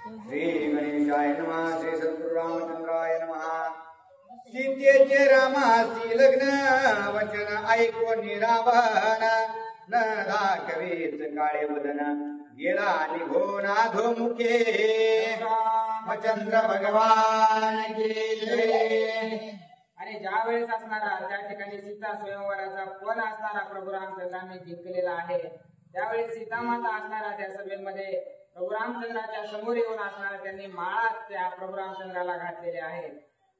श्री गणेशाय नमः. श्री सद्गुरु रामचंद्राय नमः. सीतेचे रामासी लग्न वचन ऐकून रावण न दाखवीच काळे वदन गेला निघून अधोमुखे रामचंद्र भगवान की जय. आणि ज्या वेळेस असणारा त्या ठिकाणी सीता स्वयंवराचा पण असणारा प्रभू रामचंद्रांनी जिंकलेला आहे. त्यावेळेस सीतामाता असणारा त्या सभेमध्ये प्रभू रामचंद्राच्या समोर येऊन असणारा त्यांनी माळा त्या प्रभू रामचंद्राला घातलेले आहेत.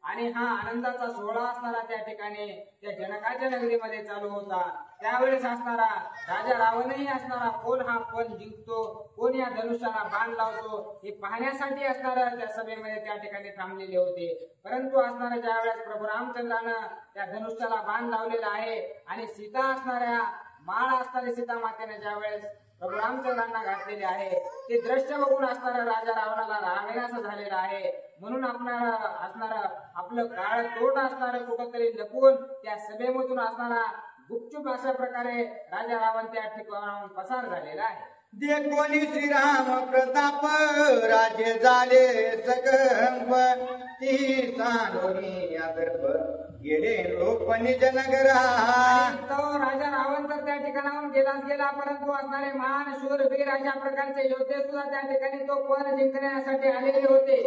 आणि हा आनंदाचा सोहळा असणारा त्या ठिकाणी त्या जनकाच्या नगरीमध्ये चालू होता. त्यावेळेस असणारा राजा रावणही असणारा कोण हा पण जिंकतो, कोण या धनुष्याला बाण लावतो हे पाहण्यासाठी असणारा त्या सभेमध्ये त्या ठिकाणी थांबलेले होते. परंतु असणारा ज्या वेळेस प्रभू रामचंद्रानं त्या धनुष्याला बाण लावलेला आहे आणि सीता असणाऱ्या माळ असणारी सीता मातेने ज्या वेळेस प्रभू रामचंद्रांना घातलेले आहे ते दृश्य बघून असणारा राजा रावणाला रागायनासा झालेला आहे. म्हणून असणारा आपलं काळ तोट असणारा कुठंतरी लपून त्या सभेमधून असणारा गुपचूप अशा प्रकारे राजा रावण त्या ठिकाणाहून पसार झालेला आहे. देखोनी श्रीराम प्रताप राजे झाले सगंप ती सांडोनी गर्भ गेले लोक निज नगरा. तो राजा रावण तर त्या ठिकाणाहून गेलाच गेला, परंतु असणारे महान शूरवीर अशा प्रकारचे योद्धे सुद्धा त्या ठिकाणी तो पण जिंकण्यासाठी आलेले होते.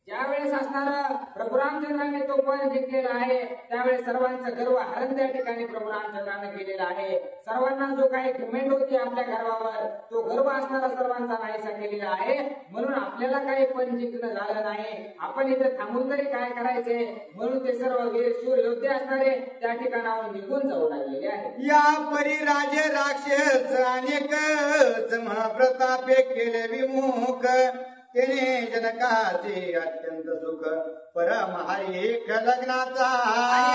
ज्यावेळेस असणारा प्रभू रामचंद्रांनी तो पण जिंकलेला आहे त्यावेळेस सर्वांचं गर्व हरण त्या ठिकाणी प्रभू रामचंद्राने केलेला आहे. सर्वांना जो काही घमेंड होती आपल्या गर्वावर तो गर्व असणारा सर्वांचा नाहीसा केलेला आहे. म्हणून आपल्याला काही पण जिंकणं झालं नाही, आपण इथे थांबून तरी काय करायचे म्हणून ते सर्व वीर शूर योद्धे असणारे त्या ठिकाणाहून निघून जाऊ लागलेले आहे. या परी राजे राक्षस अनेक महाप्रतापे केले विमुख तेने जनकाचे अत्यंत सुख परमहारिक लग्नाचा.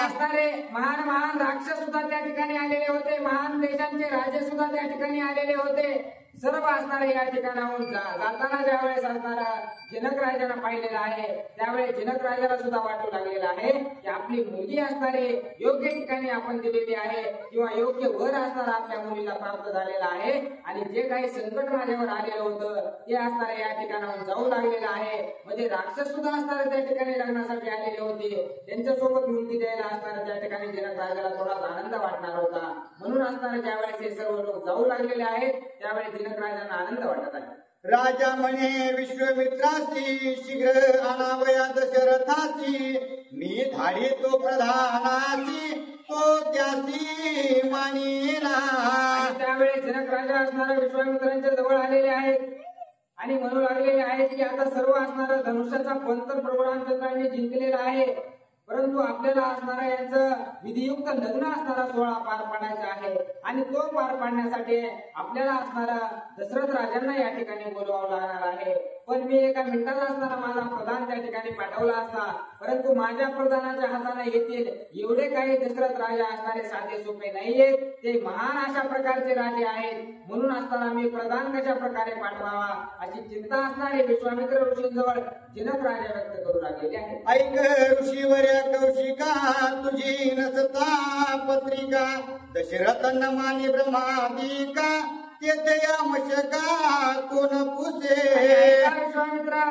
असणारे महान महान राक्षस सुद्धा त्या ठिकाणी आलेले होते, महान देशांचे राजे सुद्धा त्या ठिकाणी आलेले होते. सर्व असणारे या ठिकाणाहून जाताना ज्या वेळेस असणारा जनक राजाला पाहिलेला आहे त्यावेळेस जनक राजाला सुद्धा वाटू लागलेला आहे की आपली मुलगी असणारे योग्य ठिकाणी आपण दिलेली आहे किंवा योग्य वर असणारा आपल्या मुलीला प्राप्त झालेला आहे. आणि जे काही संकट माझ्यावर आलेलं होतं ते असणारे या ठिकाणाहून जाऊ लागलेलं आहे. म्हणजे राक्षस सुद्धा असणारे त्या ठिकाणी लग्नासाठी आलेले होते, त्यांच्यासोबत मुलगी द्यायला असणारा त्या ठिकाणी जनक राजाला थोडासा आनंद वाटणार होता. म्हणून असणारे ज्यावेळेस हे सर्व लोक जाऊ लागलेले आहेत त्यावेळेस जनक राजांना आनंद वाटत आहे. राजा म्हणे विश्वमित्रासी शीघ्र आणावया दशरथासी मी धाडी तो प्रधानासी तो त्यासी मानिला. त्यावेळेस जनक राजा असणाऱ्या विश्वामित्रांच्या जवळ आलेले आहेत आणि म्हणू लागलेले आहेत की आता सर्व असणारा धनुष्याचा पंतर प्रभू रामचंद्रांनी जिंकलेला आहे, परंतु आपल्याला असणारा यांचं विधियुक्त लग्न असणारा सोहळा पार पाडायचा आहे. आणि तो पार पाडण्यासाठी आपल्याला असणारा दशरथ राजांना या ठिकाणी बोलवावं लागणार आहे. पण मी एका मिनिटात असणारा माझा प्रधान त्या ठिकाणी पाठवला असता, परंतु माझ्या प्रधानाच्या हाताने येतील एवढे काही दशरथ राजा असणारे साधे सोपे नाहीये, ते महान अशा प्रकारचे राजे आहेत. म्हणून असताना मी प्रधान कशा प्रकारे पाठवावा अशी चिंता असणारे विश्वामित्र ऋषींजवळ जनक राजा व्यक्त करू लागलेले आहे. ऐक ऋषीवर्य कौशिका तुझी नसता पत्रिका दशरथ न मानी ब्रह्मादिका तेथे या मशका कोण पुसे. विश्वामित्रा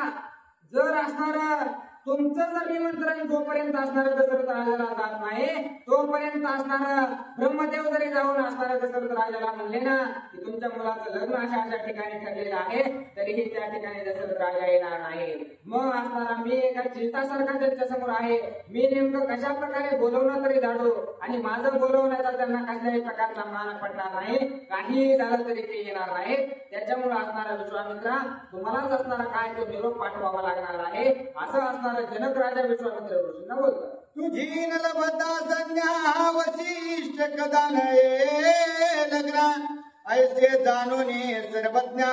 जर असणार तुमचं जर निमंत्रण जोपर्यंत असणार दशरथ राजाला जात नाही तोपर्यंत असणार ब्रह्मदेव जरी जाऊन असणाऱ्या दशरथ राजाला म्हणले ना की तुमच्या मुलाचं लग्न अशा अशा ठिकाणी ठरलेलं आहे तरीही त्या ठिकाणी दशरथ राजा येणार नाही. मग असणारा मी एका चिंतासारखा त्यांच्या समोर आहे, मी नेमकं कशा प्रकारे बोलवणं तरी धाडू आणि माझं बोलवण्याचा त्यांना कसल्याही प्रकारचा मान पडणार नाही, काहीही झालं तरी ते येणार नाहीत. त्याच्यामुळे असणारा विश्वामित्रा तुम्हालाच असणारा काय तो निरोप पाठवावा लागणार आहे असं असणारा जनक राजा विश्वामित्र ऋषींना बोलतात. तुझी नलभता संज्ञा वशिष्ठ कदा नये लग्ना ऐसे जाणून सर्वज्ञा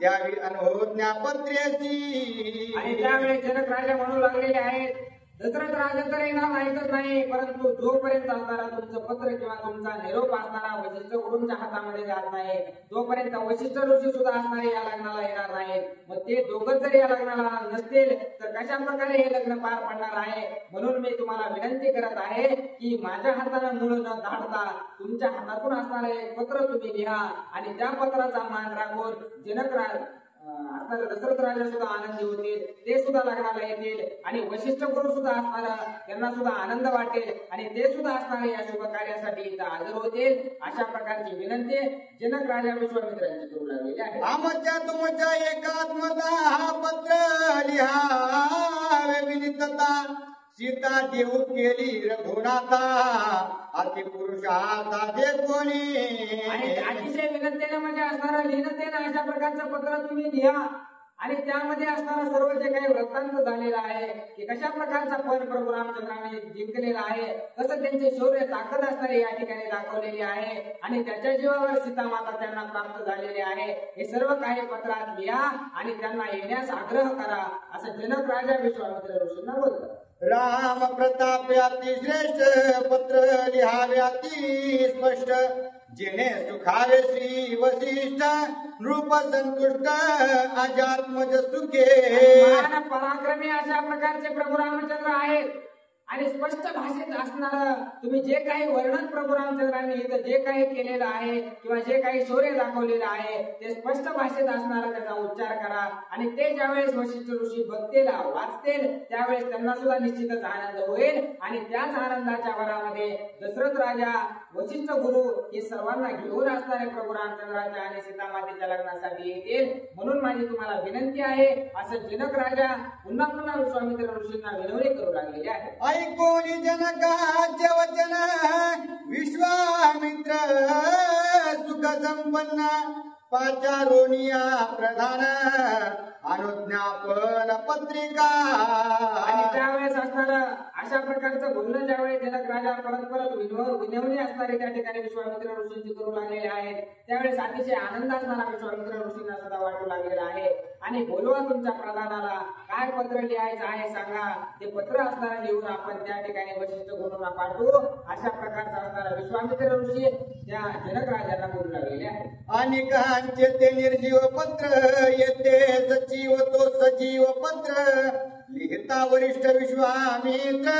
द्यावी अनुज्ञा पत्रेसी. आणि त्यावेळी जनक राजा म्हणू लागलेले आहेत दशरथ राजा तर येणार नाहीतच नाही, परंतु जोपर्यंत असणारा तुमचं पत्र किंवा तुमचा निरोप असणारा वशिष्ठ गुरूंच्या हातामध्ये जात नाही तोपर्यंत वशिष्ठ ऋषी सुद्धा असणारे या लग्नाला येणार नाहीत. मग ते दोघं जर या लग्नाला नसतील तर कशा प्रकारे हे लग्न पार पडणार आहे. म्हणून मी तुम्हाला विनंती करत आहे की माझ्या हाताने मूळ न धाडता तुमच्या हातातून असणारे एक पत्र तुम्ही लिहा आणि त्या पत्राचा मान राखून असणारे दशरथ राजा सुद्धा आनंदी होतील, ते सुद्धा लग्नाला येतील आणि वशिष्ठ गुरु सुद्धा असणार त्यांना सुद्धा आनंद वाटेल आणि ते सुद्धा असणारे या शुभ कार्यासाठी इथं हजर होतील. अशा प्रकारची विनंती जनक राजा विश्वामित्रांची करू लागलेली आहे. आमच्या तुमच्या एकात्मता हा पत्र लिहावे विनितता सीता देऊ केली रघुनाथा अति पुरुषाचा दे कोणी. आणि अतिशय विनंतीने म्हणजे असणारा लिहिणतेने अशा प्रकारचं पत्र तुम्ही लिहा आणि त्यामध्ये असणारा सर्व जे काही वृत्तांत झालेला आहे की कशा प्रकारचा पण प्रभू रामचंद्राने जिंकलेला आहे, कसं त्यांचे शौर्य ताकद असणारे या ठिकाणी दाखवलेली आहे आणि त्याच्या जीवावर सीतामाता त्यांना प्राप्त झालेले आहे. हे सर्व काही पत्रात लिहा आणि त्यांना येण्यास आग्रह करा असं जनक राजा विश्वामित्र ऋषींना बोलतात. राम प्रताप अति श्रेष्ठ पत्र लिहावे अति स्पष्ट जिने सुखावे श्री वशिष्ठ नृप संतुष्ट अजात्मज सुखे. महान पराक्रमी अशा प्रकारचे प्रभू रामचंद्र आहेत आणि स्पष्ट भाषेत असणार तुम्ही जे काही वर्णन प्रभू रामचंद्रांनी इथं जे काही केलेलं आहे किंवा जे काही शौर्य दाखवलेलं आहे ते स्पष्ट भाषेत असणारा त्याचा उच्चार करा आणि ते ज्यावेळेस वशिष्ठ ऋषी बघतील वाचतील त्यावेळेस त्यांना सुद्धा निश्चितच आनंद होईल आणि त्याच आनंदाच्या भरामध्ये दशरथ राजा वशिष्ठ गुरु हे सर्वांना घेऊन असणारे प्रभू रामचंद्राच्या आणि सीतामातेच्या लग्नासाठी येतील. म्हणून माझी तुम्हाला विनंती आहे असं जनक राजा पुन्हा पुन्हा विश्वामित्र ऋषींना विनवणी करू लागलेले आहे. ऐकोनी जनकाचे वचन विश्वामित्र सुख संपन्न पाचारोनिया प्रधान अनुज्ञापन पत्रिका. आणि त्यावेळेस असणार अशा प्रकारचं बोलणं ज्यावेळेस जनक राजा परत विनवणी असणारे त्या ठिकाणी विश्वामित्र ऋषींची करू लागलेले आहेत त्यावेळेस अतिशय आनंद असणारा विश्वामित्र ऋषींना सुद्धा वाटू लागलेला आहे. आणि बोलवा तुमच्या प्रधानाला काय पत्र लिहायचं आहे सांगा, ते पत्र असणारा लिहून आपण त्या ठिकाणी वशिष्ठ गुरूंना पाठवू अशा प्रकारचा असणारा विश्वामित्र ऋषी त्या जनक राजांना बोलू लागलेले आहे. अनेकांचे ते निर्जीव पत्र येते सजीव तो सजीव पत्र लिहिता वरिष्ठ विश्वामित्र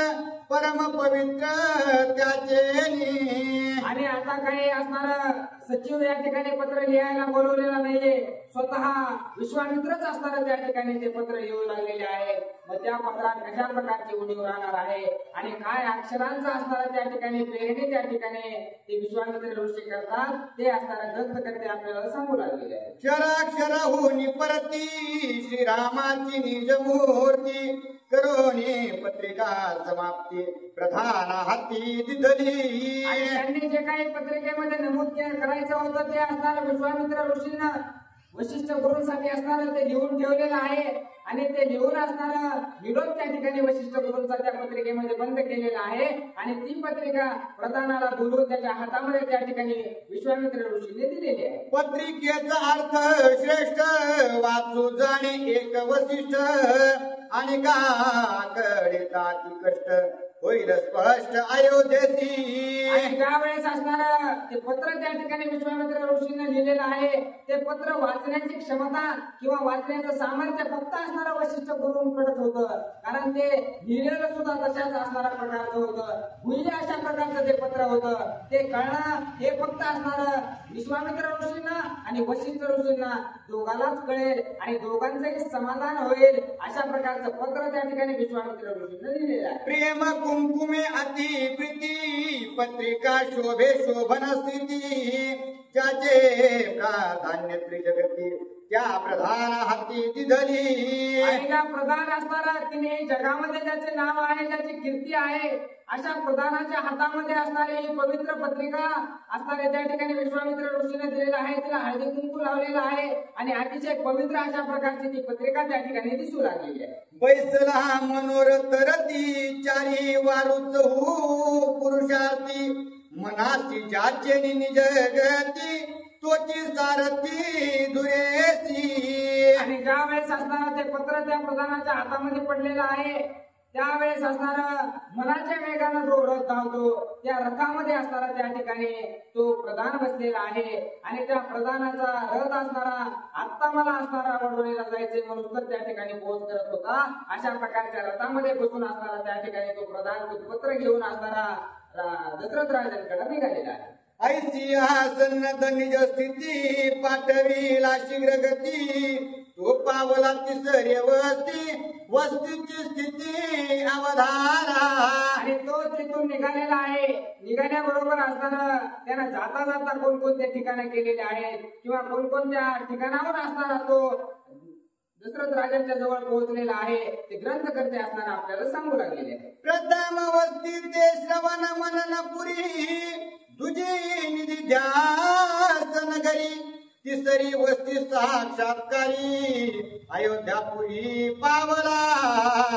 परम पवित्र त्याचे. आणि आता काही असणार सचिव या ठिकाणी पत्र लिहायला बोलवलेला नाहीये, स्वतः विश्वामित्रच असणार त्या ठिकाणी ते पत्र लिहू लागलेले आहे. मग त्या पत्रात कशा प्रकारची उणीव राहणार आहे आणि काय अक्षरांचा असणारा त्या ठिकाणी प्रेरणे त्या ठिकाणी ते विश्वामित्र ऋषी करतात ते असणारा ग्रंथकर्ते आपल्याला सांगू लागलेले आहे. क्षराक्षराहून परती श्रीरामाची निज मूर्ती करोनी पत्रिका समाप्ती प्रधान हाती दिधली. आणि त्यांनी जे काही पत्रिकेमध्ये नमूद करायचं होतं ते असणारा विश्वामित्र ऋषींना वशिष्ठ गुरूंसाठी असणारं ते लिहून ठेवलेलं आहे आणि ते लिहून असणारा विरोध त्या ठिकाणी वशिष्ठ गुरूंचा त्या पत्रिकेमध्ये बंद केलेला आहे आणि ती पत्रिका प्रधानाला बोलून त्याच्या हातामध्ये त्या ठिकाणी विश्वामित्र ऋषींनी दिलेली आहे. पत्रिकेचा अर्थ श्रेष्ठ वाचू जाणे एक वशिष्ठ आणि काकडे ताती कष्ट होईल स्पष्ट अयोध्येसी. आणि ज्यावेळेस असणारा ते पत्र त्या ठिकाणी विश्वामित्र ऋषींना लिहिलेलं आहे ते पत्र वाचण्याची क्षमता किंवा वाचण्याचं सामर्थ्य फक्त असणारा वशिष्ठ गुरूंकडेच होतं, कारण ते लिहिलेलं सुद्धा तशाच असणारा प्रकारचं होतं. भुईले अशा प्रकारचं ते पत्र होतं. ते कळणं हे फक्त असणारं विश्वामित्र ऋषींना आणि वशिष्ठ ऋषींना दोघांनाच कळेल आणि दोघांचंही समाधान होईल अशा प्रकारचं पत्र त्या ठिकाणी विश्वामित्र ऋषींना लिहिलेलं आहे. प्रेम कुंकुमे अति प्रीती पत्रिका शोभे शोभन स्थिती ज्याचे प्राधान्य त्रिजगती त्या प्रधान हाती दिधली. आणि त्या प्रधान असणारा तिने जगामध्ये ज्याचे नाव आहे ज्याची कीर्ती आहे अशा प्रधानाच्या हातामध्ये असणारी ही पवित्र पत्रिका असणारे त्या ठिकाणी विश्वामित्र ऋषीने दिलेला आहे. तिला हळदी कुंकू लावलेला आहे आणि अतिशय पवित्र अशा प्रकारची ती पत्रिका त्या ठिकाणी दिसू लागलेली आहे. बैसला मनोरथ रती चारी वारुच हो पुरुषार्थी मनासी ज्याचे निज गती तोची सारथी दुरेसी. आणि ज्या वेळेस असणारा ते पत्र त्या प्रधानाच्या हातामध्ये पडलेलं आहे त्यावेळेस असणारा मनाच्या वेगानं जो रथ धावतो त्या रथामध्ये असणारा त्या ठिकाणी तो प्रधान बसलेला आहे आणि त्या प्रधानाचा रथ असणारा आता मला असणारा वडवणीला जायचे म्हणून तर त्या ठिकाणी पोहोच करत होता. अशा प्रकारच्या रथामध्ये बसून असणारा त्या ठिकाणी तो प्रधान पत्र घेऊन असणारा दशरथ राजांकडे निघालेला आहे. ऐसी आसन निज स्थिती पाठवीला शीघ्र गती तो पावला तिसरे वस्तीची स्थिती अवधारा. आणि तो तिथून निघालेला आहे. निघाल्याबरोबर असताना त्यानं जाता जाता कोणकोणत्या ठिकाणं केलेले आहेत किंवा कोणकोणत्या ठिकाणावर असणारा तो दशरथ राजांच्या जवळ पोहोचलेला आहे ते ग्रंथकर्ते असताना आपल्याला सांगू लागलेले आहे. प्रथम वस्ती ते श्रवण मनन पुरी, दुजी निधी ध्यास नगरी, तिसरी वस्ती साक्षात्कारी अयोध्यापुरी पावला.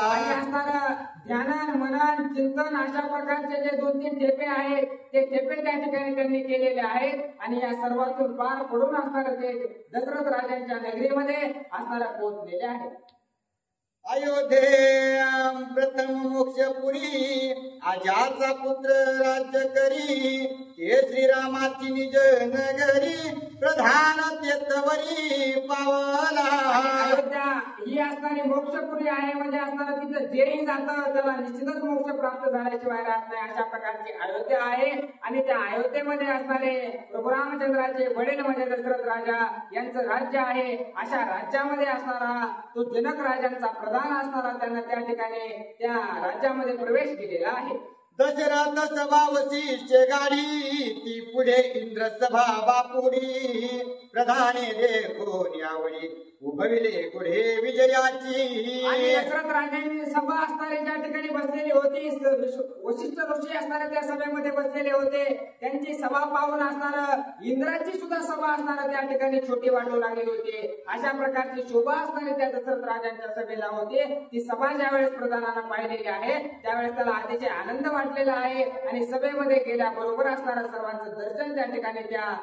आणि असणारा ध्यान मनन चिंतन अशा प्रकारचे जे 2-3 ठेपे आहेत ते ठेपे त्या ठिकाणी त्यांनी केलेले आहेत. आणि या सर्वातून पार पडून असणारे ते दशरथ राजांच्या नगरीमध्ये असणारा पोहोचलेले आहेत. अयोध्या प्रथम मोक्षपुरी, आजाचा पुत्र राज्य करी, ते श्रीरामाची निज नगरी, प्रधान तेतवरी पावला. अयोध्या ही असणारी मोक्षपुरी आहे. म्हणजे असणारा तिथं जेही जातं त्याला निश्चितच मोक्ष प्राप्त झाल्याशिवाय राहत नाही अशा प्रकारची अयोध्या आहे. आणि त्या अयोध्येमध्ये असणारे प्रभू रामचंद्राचे वडील म्हणजे दशरथ राजा यांचं राज्य आहे. अशा राज्यामध्ये असणारा तो जनक राजांचा प्रधान असणारा त्यांना त्या ठिकाणी त्या राज्यामध्ये प्रवेश केलेला आहे. दशरथ सभा वशिष्ठ गाडी, ती पुढे इंद्र सभा बापुडी, प्रधाने रे कोण्यावळी उभविले पुढे विजयाची. आणि दशरथ राजांची सभा असणारे ज्या ठिकाणी बसलेली होती, वशिष्ठ ऋषी असणारे त्या सभेमध्ये बसलेले होते. त्यांची सभा पाहून असणार इंद्राची सुद्धा सभा असणार त्या ठिकाणी छोटी वाटू लागली होती. अशा प्रकारची शोभा असणारी त्या दशरथ राजांच्या सभेला होती. ती सभा ज्यावेळेस प्रधानानं पाहिलेली आहे त्यावेळेस त्याला अतिशय आनंद वाटलेला आहे. आणि सभेमध्ये गेल्याबरोबर असणाऱ्या सर्वांचं दर्शन त्या ठिकाणी त्या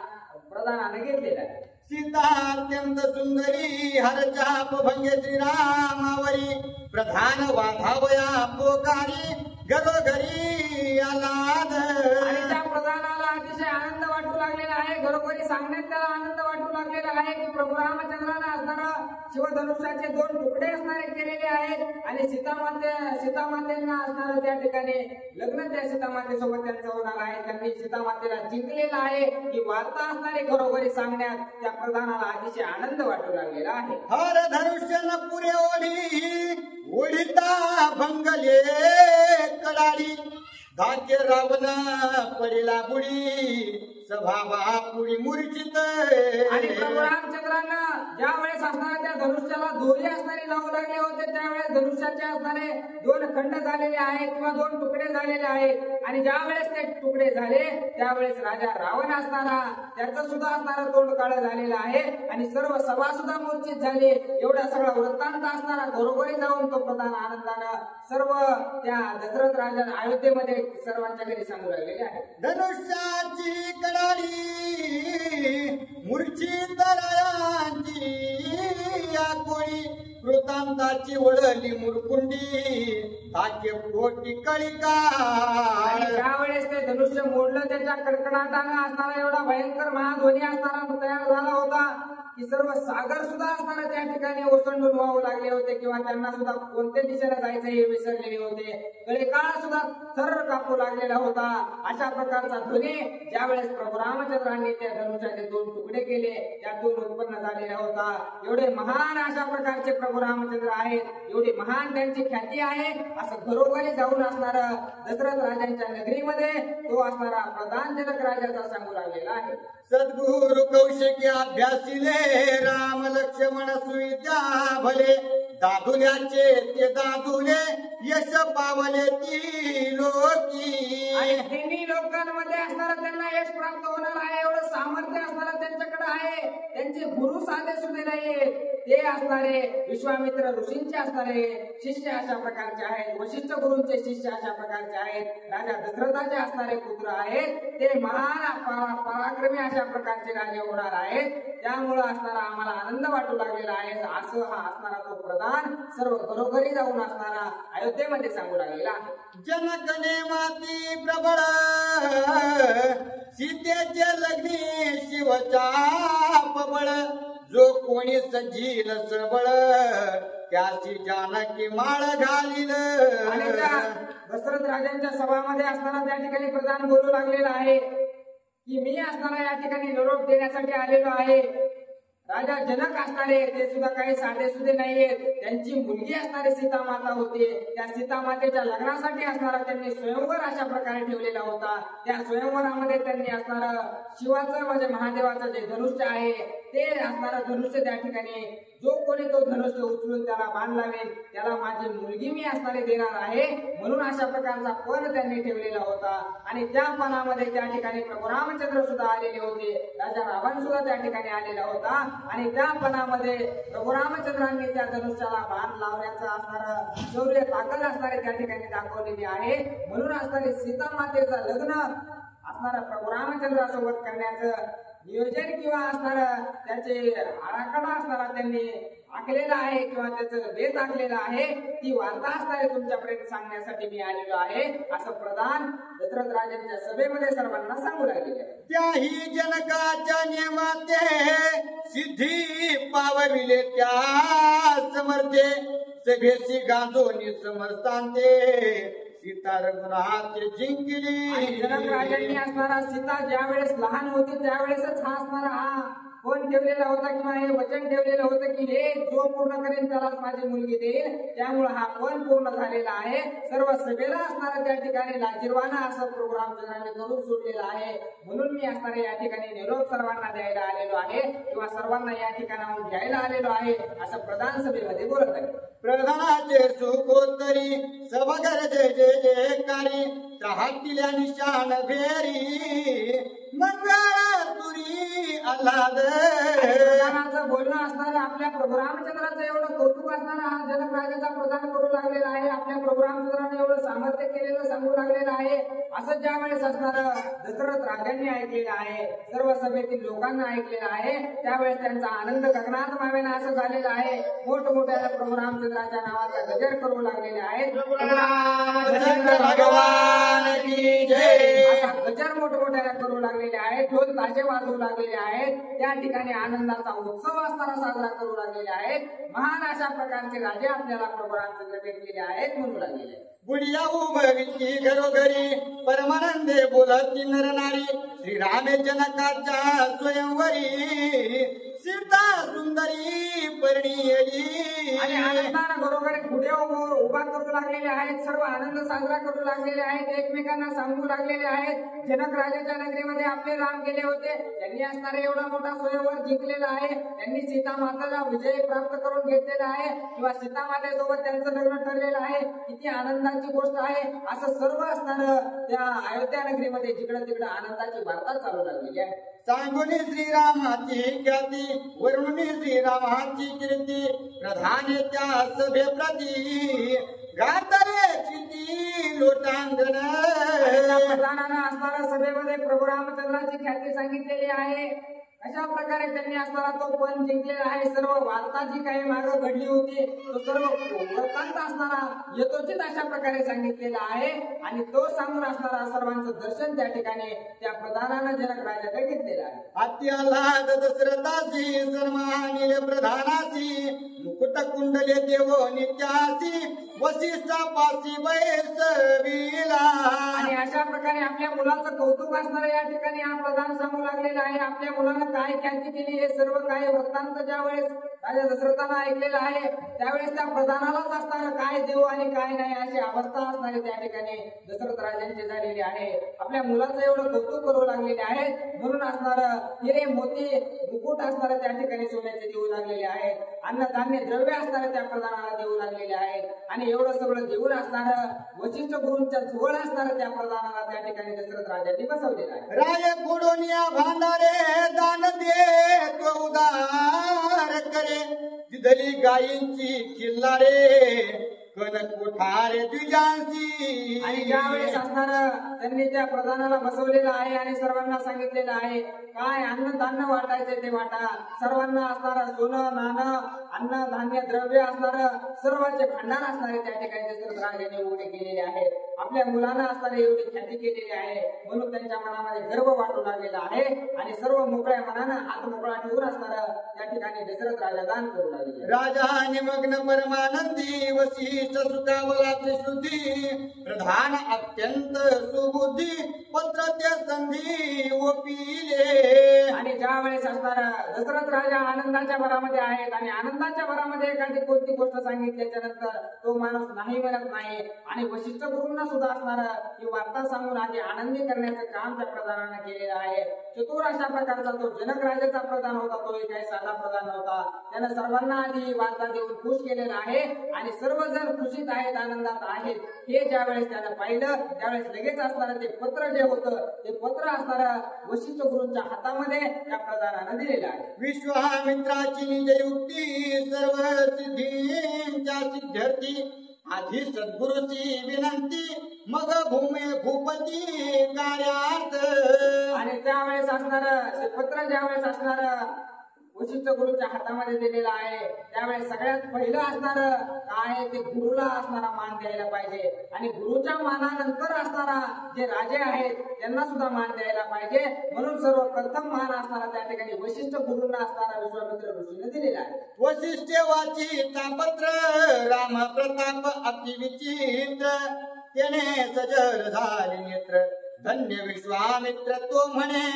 प्रधानाने घेतलेलं आहे. सीता अत्यंत सुंदरी, हरचाप भंगे श्रीरामावरी, प्रधान वाधावया पोकारी, घरोघरी आलाद. आणि त्या प्रधानाला अतिशय आनंद वाटू लागलेला आहे. घरोघरी सांगण्यात त्याला आनंद वाटू लागलेला आहे की प्रभू रामचंद्राने असणारा शिवधनुष्याचे 2 तुकडे असणारे केलेले आहेत. आणि सीतामातेंना असणारं त्या ठिकाणी लग्न त्या सीतामातेसोबत त्यांचं होणार आहे. त्यांनी सीतामातेला जिंकलेलं आहे ही वार्ता असणारे घरोघरी सांगण्यात त्या प्रधानाला अतिशय आनंद वाटू लागलेला आहे. हर धनुष्यन पुरे ओढिता भंगले कडाडी, धाके रावण पडिला बुडी, सभा पुढी मूर्छित. आणि प्रभू रामचंद्रांना ज्या वेळेस असणाऱ्या त्या धनुष्याला दोरी असणारे लावू लागले होते त्यावेळेस धनुष्याचे असणारे 2 खंड झालेले आहेत किंवा 2 तुकडे झालेले आहेत. आणि ज्या वेळेस ते तुकडे झाले त्यावेळेस राजा रावण असणारा त्याचं सुद्धा असणारं तोंड काळं झालेलं आहे. आणि सर्व सभा सुद्धा मूर्छित झाली. एवढा सगळा वृत्तांत असणारा घरोघरी जाऊन तो प्रधान आनंदानं सर्व त्या दशरथ राजा अयोध्येमध्ये सर्वांच्या घरी सांगू लागलेले आहे. धनुष्याची कडाडी मूर्छित रायांची या कोळी, वृत्तांताची वळली मुरकुंडी, धाके पोटी कळिका. आणि त्यावेळेस ते धनुष्य मोडलं त्याच्या कडकडाटानं असणारा एवढा भयंकर महाध्वनी असणारा तयार झाला होता की सर्व सागर सुद्धा असणारा त्या ठिकाणी ओसंडून वाहू लागले होते किंवा त्यांना सुद्धा कोणत्या दिशेला जायचं हे विसरलेले होते. कळीकाळ सुद्धा थर कापू लागलेला होता. अशा प्रकारचा ध्वनी ज्यावेळेस प्रभू रामचंद्रांनी त्या धनुष्याचे 2 तुकडे केले त्यातून उत्पन्न झालेला होता. एवढे महान अशा प्रकारचे प्रभू रामचंद्र आहेत. एवढी महान त्यांची ख्याती आहे. असं घरोघरी जाऊन असणारा दशरथ राजांच्या नगरीमध्ये तो असणारा प्रधान जनक राजाचा सांगू लागलेला आहे. सद्गुरु कौशिकी अभ्यासिले, राम लक्ष्मण सुविद्या भले, दादुल्याचे ते दादुले यश पावले ती लोकी. आणि तिन्ही लोकांमध्ये असणारा त्यांना यश प्राप्त होणार आहे. एवढं सामर्थ्य असणारा त्यांच्याकडे आहे. त्यांचे गुरु साधे सुद्धा नाहीये. ते असणारे विश्वामित्र ऋषींचे असणारे शिष्य अशा प्रकारचे आहेत. वशिष्ठ गुरूंचे शिष्य अशा प्रकारचे आहेत. राजा दशरथाचे असणारे पुत्र आहेत. ते महान पराक्रमी अशा प्रकारचे राजे होणार आहेत. त्यामुळे असणारा आम्हाला आनंद वाटू लागलेला आहे. असं हा असणारा तो प्रधान सर्व घरोघरी जाऊन असणारा अयोध्येमध्ये सांगू लागलेला आहे. जनकने माती प्रबळ, सीतेचे लग्नी शिवचा पबळ, जो कोणी सजील सबळ, त्याची जानकी माळ घालील. आणि त्या दशरथ राजांच्या सभामध्ये असताना त्या ठिकाणी प्रधान बोलू लागलेला आहे की मी असताना या ठिकाणी निरोप देण्यासाठी आलेलो आहे. राजा जनक असणारे ते सुद्धा काही साधे सुधे नाहीयेत. त्यांची मुलगी असणारी सीता माता होती. त्या सीता मातेच्या लग्नासाठी असणारा त्यांनी स्वयंवर अशा प्रकारे ठेवलेला होता. त्या स्वयंवरामध्ये त्यांनी असणारं शिवाचं म्हणजे महादेवाचं जे धनुष्य आहे ते असणारं धनुष्य त्या ठिकाणी जो कोणी तो धनुष्य उचलून त्याला बाण लावेल त्याला माझी मुलगी मी असणारी देणार आहे म्हणून अशा प्रकारचा पण त्यांनी ठेवलेला होता. आणि त्या पणामध्ये त्या ठिकाणी प्रभू रामचंद्र सुद्धा आलेले होते. राजा रावण सुद्धा त्या ठिकाणी आलेला होता. आणि त्या पणामध्ये प्रभू रामचंद्रांनी त्या धनुष्याला बाण लावण्याचं असणारं शौर्य ताकद असणारे त्या ठिकाणी दाखवलेली आहे. म्हणून असणारे सीता मातेचं लग्न असणारा प्रभू रामचंद्रासोबत करण्याचं नियोजन किंवा असणारं त्याचे आराखडा असणारा त्यांनी आखलेला आहे किंवा त्याचं बेत आखलेला आहे. ती वार्ता असणारे तुमच्यापर्यंत सांगण्यासाठी मी आलेलो आहे असं प्रधान दशरथ राजांच्या सभेमध्ये सर्वांना सांगू लागले. त्याही जनकाच्या नियमाते सिद्धी पावविले त्या समर्थे सभेसी गांजोनी समर्थांते सीता रघुनाथ जिंकली. जनक राजांनी असणारा सीता ज्या वेळेस लहान होती त्यावेळेसच हा असणारा हा फोन ठेवलेला होता किंवा हे वचन ठेवलेलं होतं की हे जो पूर्ण करेन त्यालाच माझी मुलगी देईल. त्यामुळे हा फोन पूर्ण झालेला आहे. सर्व सभेला असणारा त्या ठिकाणी लाजीरवाना असं प्रभू रामचंद्रांनी करून सोडलेला आहे. म्हणून मी असणारे या ठिकाणी निरोप सर्वांना द्यायला आलेलो आहे किंवा सर्वांना या ठिकाणाहून घ्यायला आलेलो आहे असं प्रधान सभेमध्ये बोलत आहे. प्रधानाचे सुखोत्तरी सभगर जय जय जयकारी हातील्या निशान भेरी मंगळ तुरी आल्हाद. प्रधानाचं बोलणं असणारं आपल्या प्रभू रामचंद्राचं एवढं कौतुक असणारा हा जनक राजाचा प्रधान करू लागलेला आहे. आपल्या प्रभू रामचंद्राने एवढं सामर्थ्य केलेलं सांगू लागलेलं आहे. असं ज्या वेळेस असणारं दशरथ राजांनी ऐकलेलं आहे सर्व सभेतील लोकांना ऐकलेलं आहे त्यावेळेस त्यांचा आनंद गगनात मावेना असं झालेलं आहे. मोठमोठ्या प्रभू रामचंद्राच्या नावाचा गजर करू लागलेले आहेत. भगवान की जय असा गजर मोठमोठ्याला करू लागलेले आहेत. ढोल ताशे वाजवू लागलेले आहेत. त्या ठिकाणी आनंदाचा उत्सव असताना साजरा करू लागलेले आहेत. महान अशा प्रकारचे राजे आपल्याला प्रभू रामचंद्र भेटलेले आहेत म्हणू लागलेले. गुडिया उभविती घरोघरी परमानंदे बोलती नरनारी श्रीरामे जनकाच्या स्वयंवरी सीता सुंदरी परिणियली. आणि आनंदानं घरोघरी गुढे उभा करू लागलेले आहेत. सर्व आनंद साजरा करू लागलेले आहेत. एकमेकांना सांगू लागलेले आहेत. जनक राजाच्या नगरीमध्ये आपले राम गेले होते. त्यांनी असणारे एवढा मोठा स्वयंवर जिंकलेला आहे. त्यांनी सीता माताला विजय प्राप्त करून घेतलेला आहे किंवा सीता मातेसोबत त्यांचं लग्न ठरलेलं आहे. किती आनंदाची गोष्ट आहे असं सर्व असणारं त्या अयोध्या नगरीमध्ये जिकडं तिकडं आनंदाची वार्ता चालू लागलेली आहे. सांगुनी श्रीरामाची ख्याती वरुणी श्रीरामाची कीर्ती प्रधाने त्या सभे प्रती गातरे चिती लोटांगण. प्रधानानं असणाऱ्या सभेमध्ये प्रभू रामचंद्राची ख्याती सांगितलेली आहे. अशा प्रकारे त्यांनी असणारा तो पण जिंकलेला आहे. सर्व वार्ता जी काही मागं घडली होती तो सर्व वृत्तांत असणारा यथोचित अशा प्रकारे सांगितलेला आहे. आणि तो सांगून असणारा सर्वांचं दर्शन त्या ठिकाणी त्या प्रधानानं जनक राजाकडे घेतलेलं आहे. अत्याल्हाद दशरथासी सन्मानिले प्रधानासी मुकुट कुंडले देव नित्यासी वसिष्ठापासी वैसविला. आणि अशा प्रकारे आपल्या मुलाचं कौतुक असणारं या ठिकाणी हा प्रधान सांगू लागलेला आहे. आपल्या मुलानं काय ख्याती केली हे सर्व काही वृत्तांत ज्या वेळेस राजा दशरथानं ऐकलेलं आहे त्यावेळेस त्या प्रधानालाच असणारं काय देव आणि काय नाही अशी अवस्था असणारी त्या ठिकाणी दशरथ राजांची झालेली आहे. आपल्या मुलाचं एवढं कौतुक करू लागलेले आहेत म्हणून असणारं हिरे मोती मुकुट असणारं त्या ठिकाणी सोन्याचे देऊ लागलेले आहेत. अन्नधान्य द्रव्य असणारं त्या प्रधानाला देऊ लागलेले आहेत. आणि एवढं सगळं देऊन असणारं वशिष्ठ गुरूंच्या जवळ असणारं त्या प्रधानाला त्या ठिकाणी दशरथ राजांनी बसवलेलं आहे. राय पुढोनिया भांडारे दान दे तो उदार करे तिथली गायींची किल्लारे कनक कोठारे द्विजांसी. आणि ज्यावेळेस असणारं त्यांनी त्या प्रधानाला बसवलेलं आहे आणि सर्वांना सांगितलेलं आहे काय अन्न धान्य वाटायचे ते वाटा. सर्वांना असणारं सोनं नाणं अन्न धान्य द्रव्य असणारं सर्वांचे भांडार असणारे त्या ठिकाणी दशरथ राजाने उघडे केलेले आहेत. आपल्या मुलांना असताना एवढी ख्याती केलेली आहे म्हणून त्यांच्या मनामध्ये गर्व वाटू लागलेला आहे आणि सर्व मोकळ्या मनानं हात मोकळा ठेवून असणारा त्या ठिकाणी दशरथ राजा दान करू लागले. राजा निमग्न परमानंदी वशिष्ठ सुखावला त्रिशुद्धी प्रधान अत्यंत सुबुद्धी पत्र त्या संधी ओपिले. आणि ज्या वेळेस असणारा दशरथ राजा आनंदाच्या भरामध्ये आहेत आणि आनंदाच्या भरामध्ये एखादी कोणती गोष्ट सांगितल्याच्या नंतर तो माणूस नाही म्हणत नाही आणि वशिष्ठ गुरूंना सुद्धा असणारा ही वार्ता सांगून आधी आनंदी करण्याचं काम त्या प्रधानानं केलेलं आहे. चतुर अशा प्रकारचा तो जनक राजाचा प्रधान होता, तो काही साधा प्रधान नव्हता. त्यानं सर्वांना आधी वार्ता देऊन खुश केलेला आहे आणि सर्वजण खुशीत आहेत, आनंदात आहेत. हे ज्या वेळेस त्यानं पाहिलं त्यावेळेस लगेच असणारं ते पत्र जे होतं ते पत्र असणारं वशिष्ठ गुरूंच्या हातामध्ये त्या प्रधानानं दिलेलं आहे. विश्वामित्राची निजयुक्ती सर्व सिद्धींच्या सिद्ध्यर्थी आधी सद्गुरूची विनंती मग भूपती कार्यार्थ. आणि त्यावेळेस असणारं ते पत्र ज्यावेळेस असणारं वशिष्ठ गुरूच्या हातामध्ये दिलेलं आहे त्यावेळेस सगळ्यात पहिलं असणारं काय ते गुरुला असणारा मान द्यायला पाहिजे आणि गुरुच्या मानानंतर असणारा जे राजे आहेत त्यांना सुद्धा मान द्यायला पाहिजे. म्हणून सर्वप्रथम मान असणारा त्या ठिकाणी वशिष्ठ गुरूंना असणारा विश्वामित्र ऋषीने दिलेला आहे. वशिष्ठ वाचिता पत्र राम प्रताप अतिविचित्र त्याने सजल झाले नेत्र धन्य विश्वामित्र तो म्हणे.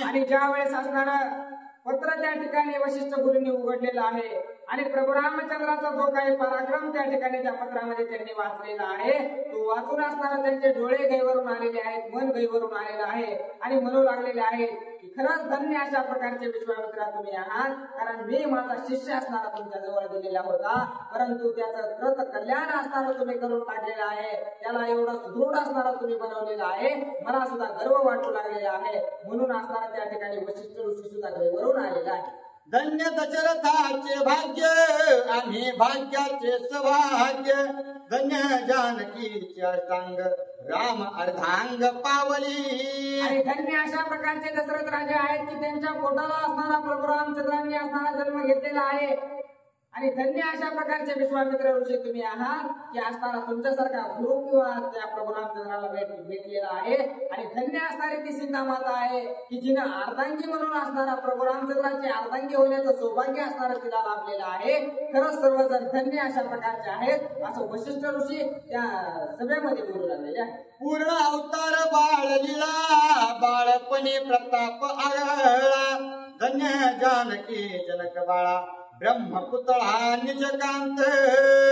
आणि ज्या वेळेस असणारं पत्र त्या ठिकाणी वशिष्ठ गुरूंनी उघडलेलं आहे आणि प्रभू रामचंद्राचा जो काही पराक्रम त्या ठिकाणी त्या पत्रामध्ये त्यांनी वाचलेला आहे तो वाचून असताना त्यांचे डोळे गैवरून आलेले आहेत, मन गैवरून आलेलं आहे आणि म्हणू लागलेले आहेत की खरंच धन्य अशा प्रकारचे विश्वामित्रा तुम्ही आहात, कारण मी माझा शिष्य असणारा तुमच्या जवळ दिलेला होता परंतु त्याचं कृत कल्याण असणारा तुम्ही करून टाकलेला आहे, त्याला एवढं सुदृढ असणारा तुम्ही बनवलेला आहे. मला सुद्धा गर्व वाटू लागलेला आहे म्हणून असणारा त्या ठिकाणी वशिष्ठ ऋषी सुद्धा गैवरून आलेला आहे. धन्य दशरथाचे भाग्य आम्ही भाग्याचे सौभाग्य धन्य जानकीचे अष्टांग राम अर्धांग पावली. आणि धन्य अशा प्रकारचे दशरथ राजे आहेत की त्यांच्या पोटाला असणारा प्रभू रामचंद्रांनी असणारा जन्म घेतलेला आहे आणि धन्य अशा प्रकारचे विश्वामित्र ऋषी तुम्ही आहात की असणारा तुमच्यासारखा गुरु किंवा त्या प्रभू रामचंद्राला भेटलेला आहे. आणि धन्य असणारी ती सीता माता आहे की जिनं अर्धांगी म्हणून असणारा प्रभू रामचंद्राची अर्धांगी होण्याचं सौभाग्य असणारं तिला लाभलेलं आहे. खरंच सर्वजण धन्य अशा प्रकारचे आहेत असं वशिष्ठ ऋषी त्या सभेमध्ये बोलू लागलेले आहे. पूर्ण अवतार बाळलीला बाळपणी प्रताप आगळा धन्य जानकी जनक बाळा ब्रह्मपुतळा निजकांत.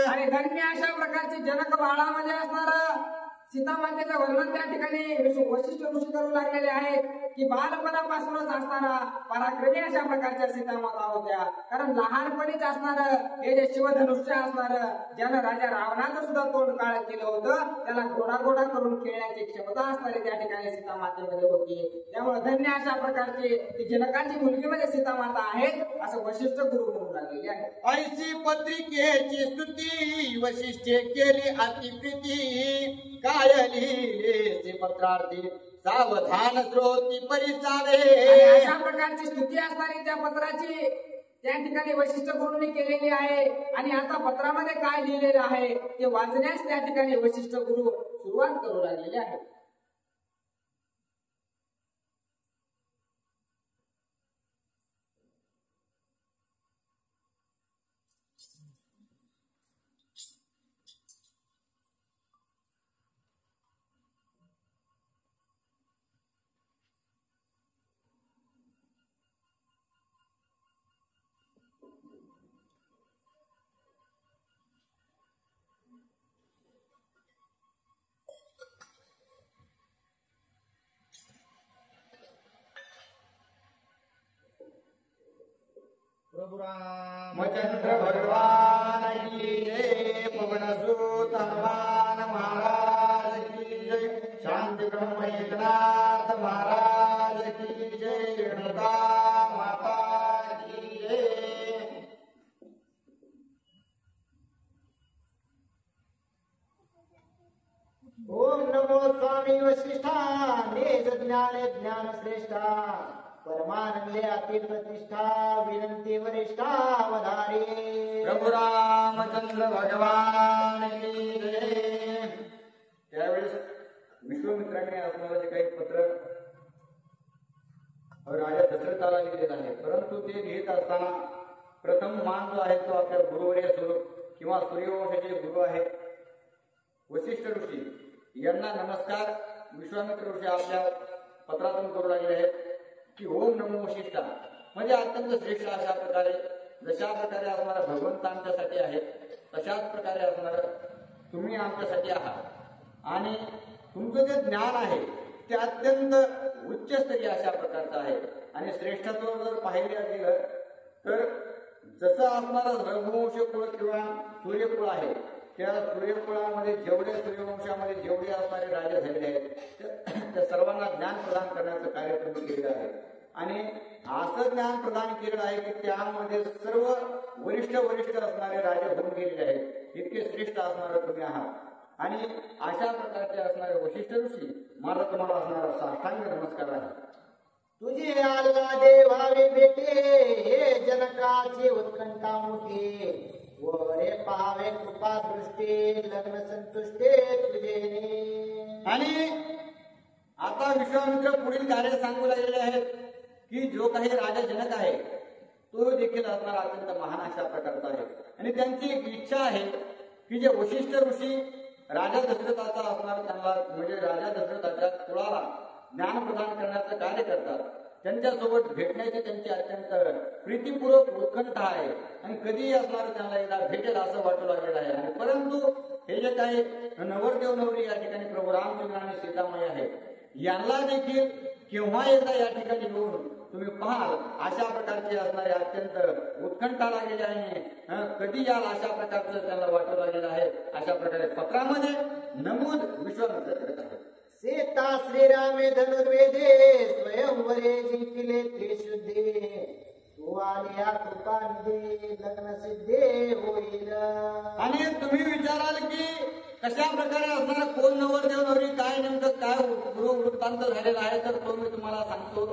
आणि धन्य अशा प्रकारची जनक बाळामध्ये असणारं सीता मातेचं वर्णन त्या ठिकाणी वशिष्ठ ऋषी करू लागलेले आहेत की बालपणापासूनच असणारा पराक्रमी अशा प्रकारच्या सीता माता होत्या. कारण लहानपणीच असणारं हे जे शिवधनुष्य असणारं ज्यानं राजा रावणाचं सुद्धा तोंड काळ केलं होतं त्याला घोडा घोडा करून खेळण्याची क्षमता असणारी त्या ठिकाणी सीता मातेमध्ये होती. त्यामुळे धन्य अशा प्रकारची ती जनकाची मुलगीमध्ये सीता माता आहेत असं वशिष्ठ गुरु म्हणू लागलेले आहे. ऐशी पत्रिकेची स्तुती वशिष्ठे केली अतिप्रीती काय लिहिले पत्रार्थी सावधान श्रोती परिसावे. अशा प्रकारची स्तुती असणारी त्या पत्राची त्या ठिकाणी वशिष्ठ गुरूंनी केलेली आहे आणि आता पत्रामध्ये काय लिहिलेलं आहे ते वाचण्यास त्या ठिकाणी वशिष्ठ गुरु सुरुवात करू लागलेले आहेत. प्रभु रामचंद्र भगवान की जय पवन सुत हनुमान महाराज की जय शांति ब्रह्म एकनाथ महाराज की जय रेणुका माता की जय. ओम नमो स्वामी वशिष्ठा निज ज्ञान ज्ञान श्रेष्ठा परमानंदे अति प्रतिष्ठा विनंती वरिष्ठा अवधारी. प्रभु रामचंद्र भगवान की जय. त्यावेळेस विश्वामित्राने असणारं जे काही पत्र राजा दशरथाला लिहिलेलं आहे, परंतु ते लिहित असताना प्रथम मान जो आहे तो आपल्या गुरुवर्य स्वरूप किंवा सूर्यवंशाचे गुरु आहेत वशिष्ठ ऋषी यांना नमस्कार विश्वामित्र ऋषी आपल्या पत्रातून करू लागले आहेत की ओम नमो वशिष्ठा, म्हणजे अत्यंत श्रेष्ठ अशा प्रकारे जशा प्रकारे असणारा भगवंत आमच्यासाठी आहे तशाच प्रकारे असणार तुम्ही आमच्यासाठी आहात आणि तुमचं जे ज्ञान आहे ते अत्यंत उच्चस्तरीय अशा प्रकारचं आहे आणि श्रेष्ठत्व जर पाहिलं गेलं तर जसं असणारं रघुवंश कुळ किंवा सूर्यकुळ आहे त्या सूर्यकुळामध्ये जेवढे सूर्यवंशामध्ये जेवढे असणारे राजे झालेले आहेत त्या सर्वांना ज्ञान प्रदान करण्याचं कार्य तुम्ही केलेलं आहे आणि असं ज्ञान प्रदान केलेलं आहे की त्यामध्ये सर्व वरिष्ठ असणारे राजे होऊन गेलेले आहेत, इतके श्रेष्ठ असणारे तुम्ही आहात आणि अशा प्रकारचे असणारे वशिष्ठ ऋषी मला तुम्हाला असणारा साष्टांग नमस्कार आहे. तुझे आल्ला देवावे भेटे हे जनकाची उत्कंठा मोठी वरे पावे कृपा दृष्टी लग्न संतुष्टे तुझे. आणि आता विश्वामित्र पुढील कार्य सांगू लागलेले आहेत की जो काही राजा जनक आहे तो देखील असणार अत्यंत महान अशा प्रकारचा आहे आणि त्यांची एक इच्छा आहे की जे वशिष्ठ ऋषी राजा दशरथाचा असणार त्यांना म्हणजे राजा दशरथाच्या कुळाला ज्ञान प्रदान करण्याचं कार्य करतात त्यांच्यासोबत भेटण्याची त्यांची अत्यंत प्रीतीपूर्वक उत्कंठा आहे आणि कधीही असणार त्यांना एकदा भेटेल असं वाटू लागलेलं आहे. आणि परंतु हे जे काही नवरदेव नवरी या ठिकाणी प्रभू रामचंद्र आणि सीतामाई आहे यांना देखील केव्हा एकदा या ठिकाणी येऊन तुम्ही पाहाल अशा प्रकारचे असणारे अत्यंत उत्कंठा लागलेली आहे, कधी याल अशा प्रकारचं त्यांना वाटू लागलेलं आहे. अशा प्रकारे पत्रामध्ये नमूद विश्वामित्र करत आहेत. सीता श्रीरामे धनुर्वेदे स्वयंवरे जिंकले त्रिशुद्धे तू आलिया कृपानिधे लग्न सिद्धे होईल. आणि तुम्ही विचाराल की कशा प्रकारे असणार कोण नवरदेव नवरी काय नेमकं काय वृत्तांत झालेला आहे तर तो मी तुम्हाला सांगतो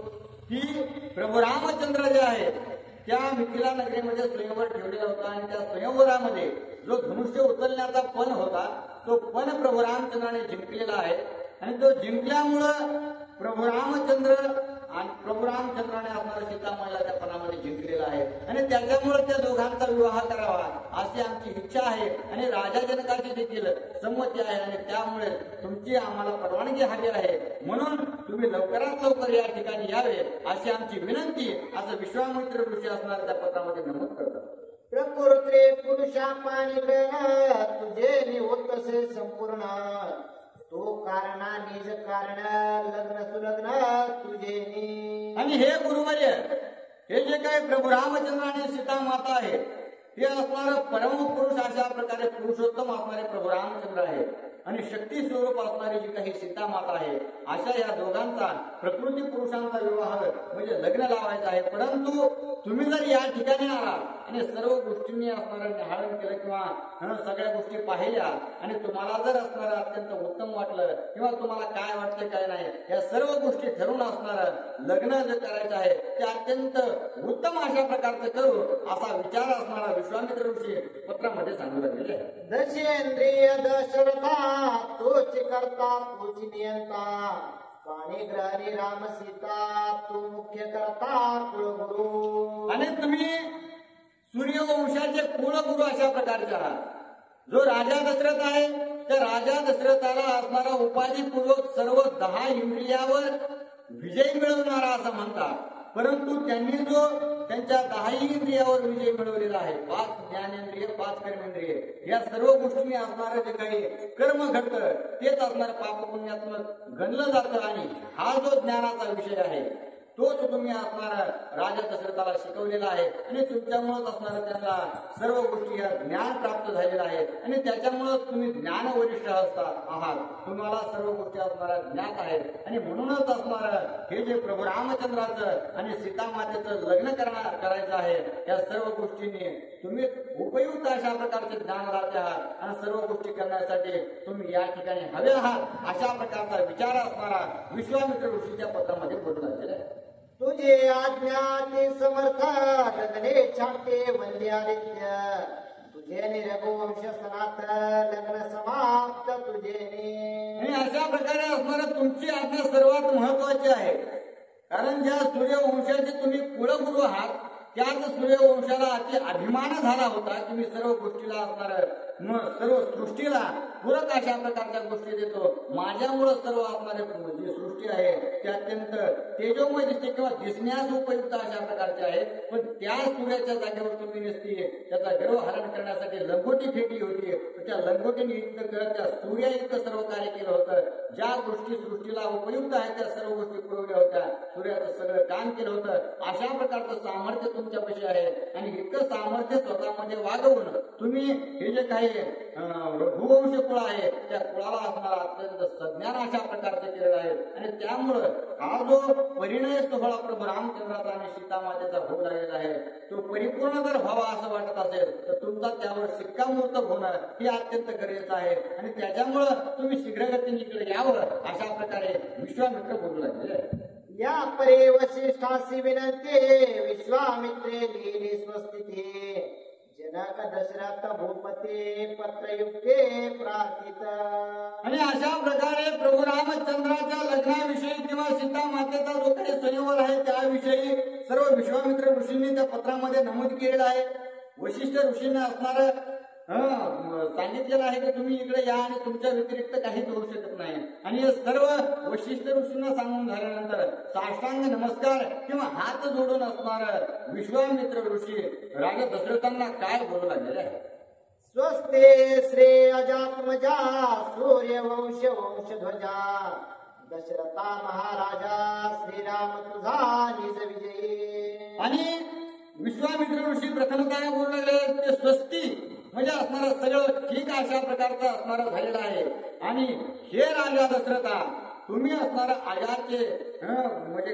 की प्रभू रामचंद्र जे आहे त्या मिथिला नगरीमध्ये स्वयंवर ठेवलेला होता आणि त्या स्वयंवरामध्ये जो धनुष्य उचलण्याचा पण होता तो पण प्रभू रामचंद्राने जिंकलेला आहे आणि तो जिंकल्यामुळं प्रभू रामचंद्राने आपल्याला सीतामाईला त्या पणामध्ये जिंकलेला आहे आणि त्याच्यामुळे त्या दोघांचा विवाह करावा अशी आमची इच्छा आहे आणि राजा जनकाची देखील संमती आहे आणि त्यामुळे तुमची आम्हाला परवानगी हवी आहे म्हणून तुम्ही लवकरात लवकर या ठिकाणी यावे अशी आमची विनंती असं विश्वामित्र ऋषी असणार त्या पत्रामध्ये नमूद करतात. प्रकृती पुरुषा पाणी तुझे निवृत्तसे संपूर्ण तो कारणा निज कारण लग्न सुलग्न तुझे. आणि हे गुरुवर्य हे जे काही प्रभू रामचंद्र आणि सीता माता आहे हे असणारं परम पुरुष अशा प्रकारे पुरुषोत्तम असणारे प्रभू रामचंद्र आहे आणि शक्ती स्वरूप असणारी जी काही सीता माता आहे अशा या दोघांचा प्रकृती पुरुषांचा विवाह म्हणजे लग्न लावायचा आहे. परंतु तुम्ही जर या ठिकाणी आलात आणि सर्व गोष्टींनी असणारं निहाळण केलं किंवा सगळ्या गोष्टी पाहिल्या आणि तुम्हाला जर असणारं अत्यंत उत्तम वाटलं किंवा तुम्हाला काय वाटतं काय नाही या सर्व गोष्टी ठरवून असणारं लग्न जे करायचं आहे ते अत्यंत उत्तम अशा प्रकारचं करू असा विचार असणारा विश्वामित्र ऋषी पत्रामध्ये सांगू लागलेले आहे. दशेंद्रिय दशरथा तोच करता तोच नियंता पाणी ग्रहणी राम सीता तू मुख्य करता कुळगुरु. आणि तुम्ही सूर्यवंशाचे कुळगुरु अशा प्रकारचे आहात. जो राजा दशरथ आहे त्या राजा दशरथाला असणारा उपाधीपूर्वक सर्व 10 इंद्रियावर विजय मिळवणारा असं म्हणतात. परंतु त्यांनी जो त्यांच्या 10 इंद्रियावर विजय मिळवलेला आहे 5 ज्ञानेंद्रिय 5 कर्मेंद्रिय या सर्व गोष्टींनी असणारं जे काही कर्म घडतं तेच असणार पाप पुण्यात्मक गणलं जातं आणि हा जो ज्ञानाचा विषय आहे तोच तुम्ही असणारा राजा दशरथाला शिकवलेला आहे आणि तुमच्यामुळेच असणारं त्यांना सर्व गोष्टी ज्ञान प्राप्त झालेलं आहे आणि त्याच्यामुळे तुम्ही ज्ञानवरिष्ठ आहात. तुम्हाला सर्व गोष्टी असणारा ज्ञात आहेत आणि म्हणूनच असणारं हे जे प्रभू रामचंद्राचं आणि सीतामातेचं लग्न करायचं आहे या सर्व गोष्टींनी तुम्ही उपयुक्त अशा प्रकारचे ज्ञानदाते आहात आणि सर्व गोष्टी करण्यासाठी तुम्ही या ठिकाणी हवे आहात अशा प्रकारचा विचार असणारा विश्वामित्र ऋषीच्या पत्रामध्ये बोलू लागलेला आहे. तुझे आज्ञाती समर्थ गगने छाटे वंद्यादित्य तुझे रघुवंश सनातन लग्न समाप्त तुझे आणि अशा प्रकारे असणारं तुमची आज्ञा सर्वात महत्वाची आहे. कारण ज्या सूर्यवंशाचे तुम्ही कुलगुरू आहात त्याच सूर्यवंशाला अति अभिमान झाला होता की मी सर्व गोष्टीला असणार सर्व सृष्टीला पूरक अशा प्रकारच्या गोष्टी देतो. माझ्यामुळं सर्व असणारे जी सृष्टी आहे ती अत्यंत तेजोमय दिसते किंवा दिसण्यास उपयुक्त अशा प्रकारचे आहे. पण त्या सूर्याच्या जागेवर तुम्ही नसती त्याचा गर्व हरण करण्यासाठी लंगोटी फेकली होती. त्या लंगोटीने इतकं करत त्या सूर्या इतकं सर्व कार्य केलं होतं. ज्या गोष्टी सृष्टीला उपयुक्त आहेत त्या सर्व गोष्टी पुरवल्या होत्या. सूर्याचं सगळं काम केलं होतं. अशा प्रकारचं सामर्थ्य तुमच्यापाशी आहे आणि इतकं सामर्थ्य स्वतःमध्ये वागवून तुम्ही हे जे काही रघुवंश कुळ आहे त्या कुळाला असणारा अत्यंत सज्ञान अशा प्रकारचे केलेलं आहे. आणि त्यामुळं हा जो परिणय सोहळा प्रभू रामचंद्राचा आणि सीतामातेचा होऊ लागलेला आहे तो परिपूर्ण जर व्हावा असं वाटत असेल तर तुमचा त्यावर शिक्कामोर्तब होणं हे अत्यंत गरजेचं आहे. आणि त्याच्यामुळं तुम्ही शीघ्रगतीने इकडे यावं अशा प्रकारे विश्वामित्र बोलू लागले. या परे वशिष्ठासी विनंती विश्वामित्रे लिहिली स्वस्तिती जनक दशरथ भूपते पत्रयुक्ते प्रार्थित. आणि अशा प्रकारे प्रभू रामचंद्राच्या लग्नाविषयी किंवा सीता मातेचा जो काही स्वयंवर आहे त्याविषयी सर्व विश्वामित्र ऋषींनी त्या पत्रामध्ये नमूद केलेलं आहे. वशिष्ठ ऋषींना असणार सांगितलेलं आहे की तुम्ही इकडे या आणि तुमच्या व्यतिरिक्त काहीच होऊ शकत नाही. आणि हे सर्व वशिष्ठ ऋषींना सांगून झाल्यानंतर साष्टांग नमस्कार किंवा हात जोडून असणार विश्वामित्र ऋषी राजा दशरथांना काय बोलू लागलेले आहे. स्वस्ते श्रेय अजात्मजा सूर्यवंश वंशध्वजा दशरथा महाराजा श्रीराम तुझा निज विजयी. आणि विश्वामित्र ऋषी प्रथमतः बोलू लागले ते स्वस्ती म्हणजे असणारं सगळं ठीक अशा प्रकारचं असणारं झालेलं आहे. आणि हे राजा दशरथा तुम्ही असणारं आयाचे म्हणजे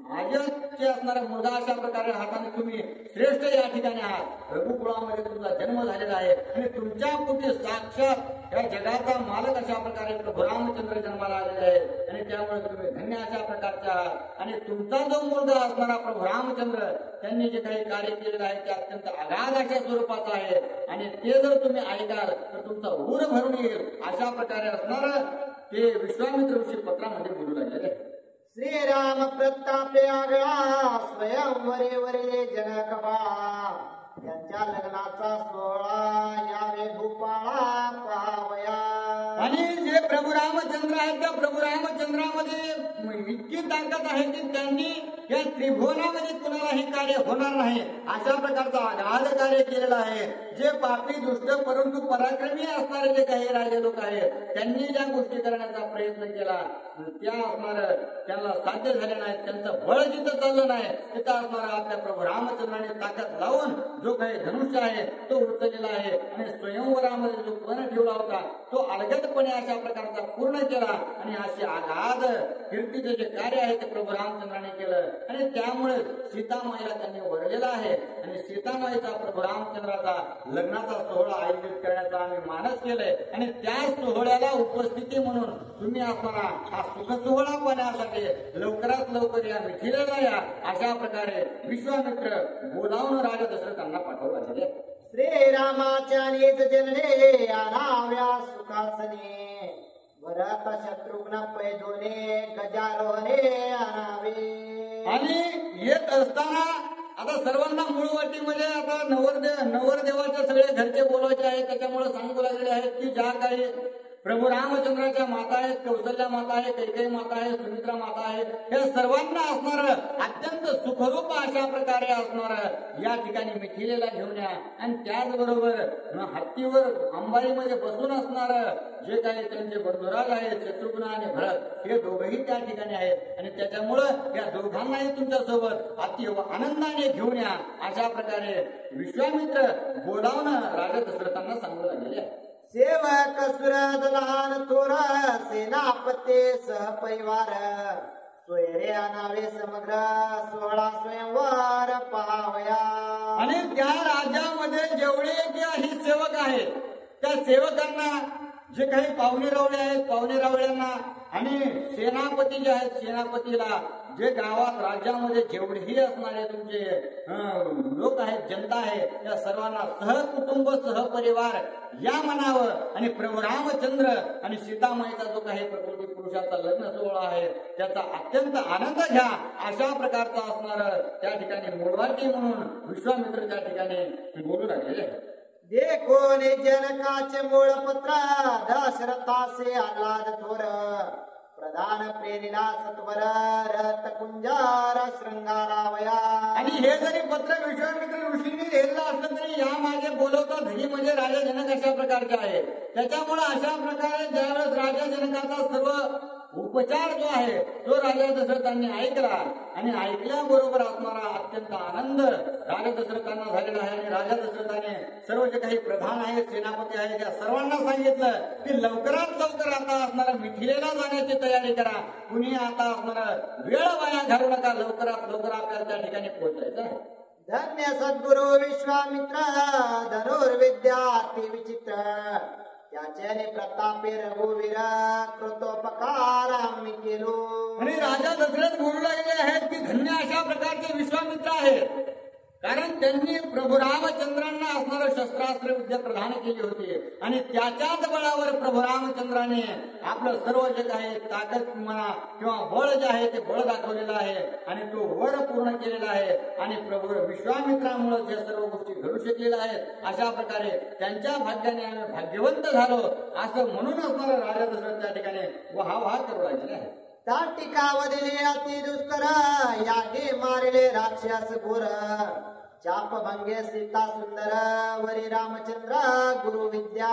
आजचे असणारा मुलगा अशा प्रकारे हाताने तुम्ही श्रेष्ठ या ठिकाणी आहात. रघुकुळामध्ये तुमचा जन्म झालेला आहे आणि तुमच्या पोटी साक्षात या जगाचा मालक अशा प्रकारे प्रभू रामचंद्र जन्माला आलेले आहेत. आणि त्यामुळे तुम्ही धन्य अशा प्रकारचे आहात. आणि तुमचा जो मुलगा असणारा प्रभू रामचंद्र त्यांनी जे काही कार्य केलेलं आहे ते अत्यंत अगाध अशा स्वरूपाचं आहे. आणि ते जर तुम्ही ऐकाल तर तुमचा ऊर भरून येईल अशा प्रकारे असणार ते विश्वामित्र ऋषी पत्रामध्ये बोलू लागलेले आहे. श्रीराम प्रतापे आगळा स्वयंवरे वरले जनक बाळा त्यांच्या लग्नाचा सोहळा यावे भूपाळा पाहावया. आणि जे प्रभू रामचंद्र आहेत त्या प्रभू रामचंद्रामध्ये इतकी ताकद आहे की त्यांनी या त्रिभुवनामध्ये कुणालाही कार्य होणार नाही अशा प्रकारचं अगाध कार्य केलेलं आहे. जे पापी दुष्ट परंतु पराक्रमी असणारे जे काही राजे लोक आहेत त्यांनी ज्या गोष्टी करण्याचा प्रयत्न केला त्या असणार त्यांना साध्य झाले नाहीत. त्यांचं बळ जिथं चाललं नाही तिथं असणारा आपल्या प्रभू रामचंद्राने ताकद लावून जो काही धनुष्य आहे तो उचललेला आहे. आणि स्वयंवरामध्ये जो पण ठेवला होता तो अलगदपणे अशा प्रकारचा पूर्ण केला. आणि असे आगाध कीर्तीचे जे कार्य आहे ते प्रभू रामचंद्राने केलं. आणि त्यामुळे सीतामाईला त्यांनी वरलेला आहे. आणि सीतामाईचा प्रभू रामचंद्राचा लग्नाचा सोहळा आयोजित करण्याचा आम्ही मानस केलंय. आणि त्या सोहळ्याला उपस्थिती म्हणून तुम्ही असणारा हा सुख सोहळा पाहण्यासाठी लवकरात लवकर या मिथिलेला या अशा प्रकारे विश्वामित्र बोलावून राजा दशरथांना पाठवला गेले. श्रीरामाच्या निज जनने आणाव्या सुखासने भरत शत्रुघ्न पैदोने गजारोहणे आणावे. आणि येत असताना आता सर्वांना मूळवाटीमध्ये आता नवरदेवाचे सगळे घरचे बोलायचे आहेत. त्याच्यामुळे सांगू लागलेले आहेत की ज्या काही प्रभू रामचंद्राच्या माता आहेत, कौशल्या माता आहे, कैकेयी माता आहे, सुमित्रा माता आहे, या सर्वांना असणार अत्यंत सुखरूप अशा प्रकारे असणार या ठिकाणी मिथिलेला घेऊन या. आणि त्याचबरोबर हत्तीवर अंबाईमध्ये बसून असणार जे काही त्यांचे बंधुराज आहेत शत्रुघ्न आणि भरत हे दोघंही त्या ठिकाणी आहेत. आणि त्याच्यामुळं या दोघांनाही तुमच्यासोबत अति आनंदाने घेऊन या अशा प्रकारे विश्वामित्र बोलावून राजा दशरथांना सांगू लागलेले आहे. सेवक सुरद लहान थोर सेनापते सहपरिवार सोयरे आणावे समग्र सोहळा स्वयंवर पाहावया. आणि त्या राज्यामध्ये जेवढे काही सेवक आहेत त्या सेवकांना जे काही पाहुणे रावळे आहेत पाहुणे रावळ्यांना आणि सेनापती जे आहेत सेनापतीला जे गावात राज्यामध्ये जेवढेही असणारे तुमचे लोक आहेत, जनता आहे, त्या सर्वांना सहकुटुंब सहपरिवार या म्हणावं आणि प्रभू रामचंद्र आणि सीतामाईचा जो काही प्रकृती पुरुषाचा लग्न सोहळा आहे त्याचा अत्यंत आनंद घ्या, अशा प्रकारचा असणार त्या ठिकाणी मूळवाटी म्हणून विश्वामित्र त्या ठिकाणी बोलू लागलेले आहे. देखो ने जनकाचे मूळ पत्र दशरथासे आल्हाद थोर प्रधान प्रेरिला सत्वर रथ कुंजार शृंगारावया. आणि हे जरी पत्र विश्वामित्र ऋषींनी लिहिलं असलं तरी या मागे बोलवता धरी म्हणजे राजा जनक अशा प्रकारचे आहे. त्याच्यामुळे अशा प्रकारे ज्यावेळेस राजा जनकाचा सर्व उपचार जो आहे तो राजा दशरथांनी ऐकला आणि ऐकल्याबरोबर असणारा अत्यंत आनंद राजा दशरथांना झालेला आहे. आणि राजा दशरथाने सर्व जे काही प्रधान आहेत, सेनापती आहेत, त्या सर्वांना सांगितलं की लवकरात लवकर आता असणारा मिथिलेला जाण्याची तयारी करा. कुणी आता असणारा वेळ वाया घालू नका, लवकरात लवकर आपल्याला त्या ठिकाणी पोहोचायचं आहे. धन्य सद्गुरु विश्वामित्र धनुर्विद्या अति विचित्र त्याच्याने प्रतापे रघुवीर कृतोपकार आम्ही केलो. आणि राजा दशरथ बोलू लागले आहेत की धन्य अशा प्रकारचे विश्वामित्र आहेत, कारण त्यांनी प्रभू रामचंद्रांना असणारं शस्त्रास्त्र विद्या प्रदान केली होती आणि त्याच्याच बळावर प्रभू रामचंद्राने आपलं सर्व जे काही ताकद म्हणा किंवा बळ जे आहे ते बळ दाखवलेलं आहे आणि तो वर पूर्ण केलेला आहे. आणि प्रभू विश्वामित्रामुळे ज्या सर्व गोष्टी घडू शकलेल्या आहेत, अशा प्रकारे त्यांच्या भाग्याने आम्ही भाग्यवंत झालो असं म्हणून असणारा राजा दशरथ त्या ठिकाणी वाह करू लागले आहे. ताटिकावदिले अति दुष्कर यागे मारले राक्षस घोर चाप भंगे सीता सुंदर वरी रामचंद्र गुरु विद्या.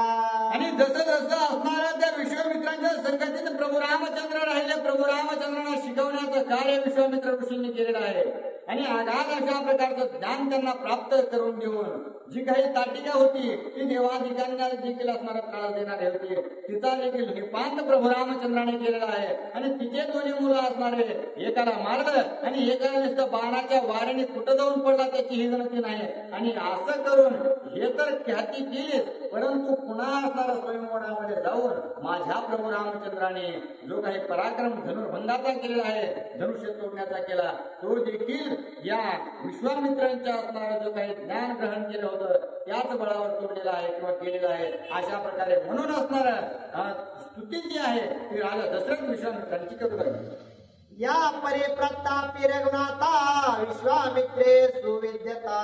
आणि जसं जसं असणाऱ्या त्या विश्वामित्रांच्या संगतीत प्रभू रामचंद्र राहिले, प्रभू रामचंद्रांना शिकवण्याचं कार्य विश्वामित्र ऋषींनी केलेलं आहे. आणि आगाध अशा प्रकारचं ज्ञान त्यांना प्राप्त करून देऊन जी काही ताटिका होती ती देवाधिकांना देखील असणारा त्रास देणारी होती, तिचा देखील निपात प्रभू रामचंद्राने केलेला आहे. आणि तिचे दोन्ही मुलं असणारे एकाला मारलं आणि एकाला नुसतं बाणाच्या वाऱ्याने कुठं जाऊन पडला त्याची ही गणती नाही. आणि असं करून हे तर ख्याती केलीच, परंतु पुन्हा असणारा स्वयंवरामध्ये जाऊन माझ्या प्रभू रामचंद्राने जो काही पराक्रम धनुर्भंगाचा केलेला आहे, धनुष्य तोडण्याचा केला, तो देखील या विश्वामित्रांच्या असणारा जो काही ज्ञान ग्रहण केलं होतं त्याच बळावर तोडलेला आहे किंवा केलेला आहे. अशा प्रकारे म्हणून असणारा स्तुती जी आहे ती राजा दशरथ विश्वामित्रांची करू लागली. या परी प्रतापी रघुनाथा विश्वामित्रे सुविद्यता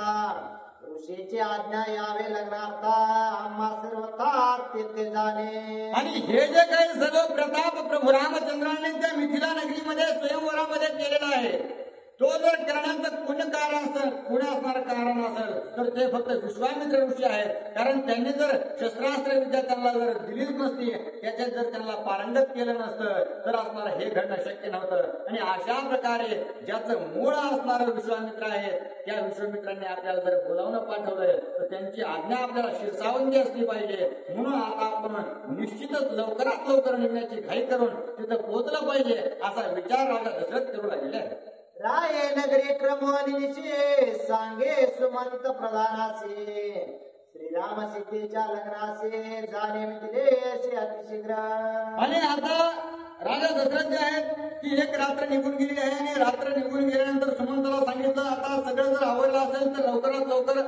ऋषीची आज्ञा यावे लग्नार्था आम्हा सर्वता तेथे जाणे. आणि हे जे काही सर्व प्रताप प्रभू रामचंद्रांनी त्या मिथिला नगरीमध्ये स्वयंवरामध्ये केलेला आहे तो जर करण्याचं पुण्य कारण असेल, पुण्य असणारं कारण असेल तर ते फक्त विश्वामित्र ऋषी आहेत. कारण त्यांनी जर शस्त्रास्त्र विद्या त्यांना जर दिलीच नसती, त्याच्यात जर त्यांना पारंगत केलं नसतं तर असणारं हे घडणं शक्य नव्हतं. आणि अशा प्रकारे ज्याचं मूळ असणारं विश्वामित्र आहेत त्या विश्वामित्रांनी आपल्याला जर बोलावणं पाठवलंय तर त्यांची आज्ञा आपल्याला शिरसावंगी असली पाहिजे. म्हणून आता आपण निश्चितच लवकरात लवकर निघण्याची घाई करून तिथं पोहोचलं पाहिजे असा विचार राजा दशरथ करू लागलेला आहे. राये नगरी क्रमनिशे सांगे सुमंत प्रधानासे श्रीराम सीतेच्या लग्नासे जाणे मिथिलेसे अतिशीघ्र. आणि आता राजा दशरथ जे आहेत ती एक रात्र निघून गेली आहे आणि रात्र निघून गेल्यानंतर सुमंताला सांगितलं आता सगळं जर आवडलं असेल तर लवकरात लवकर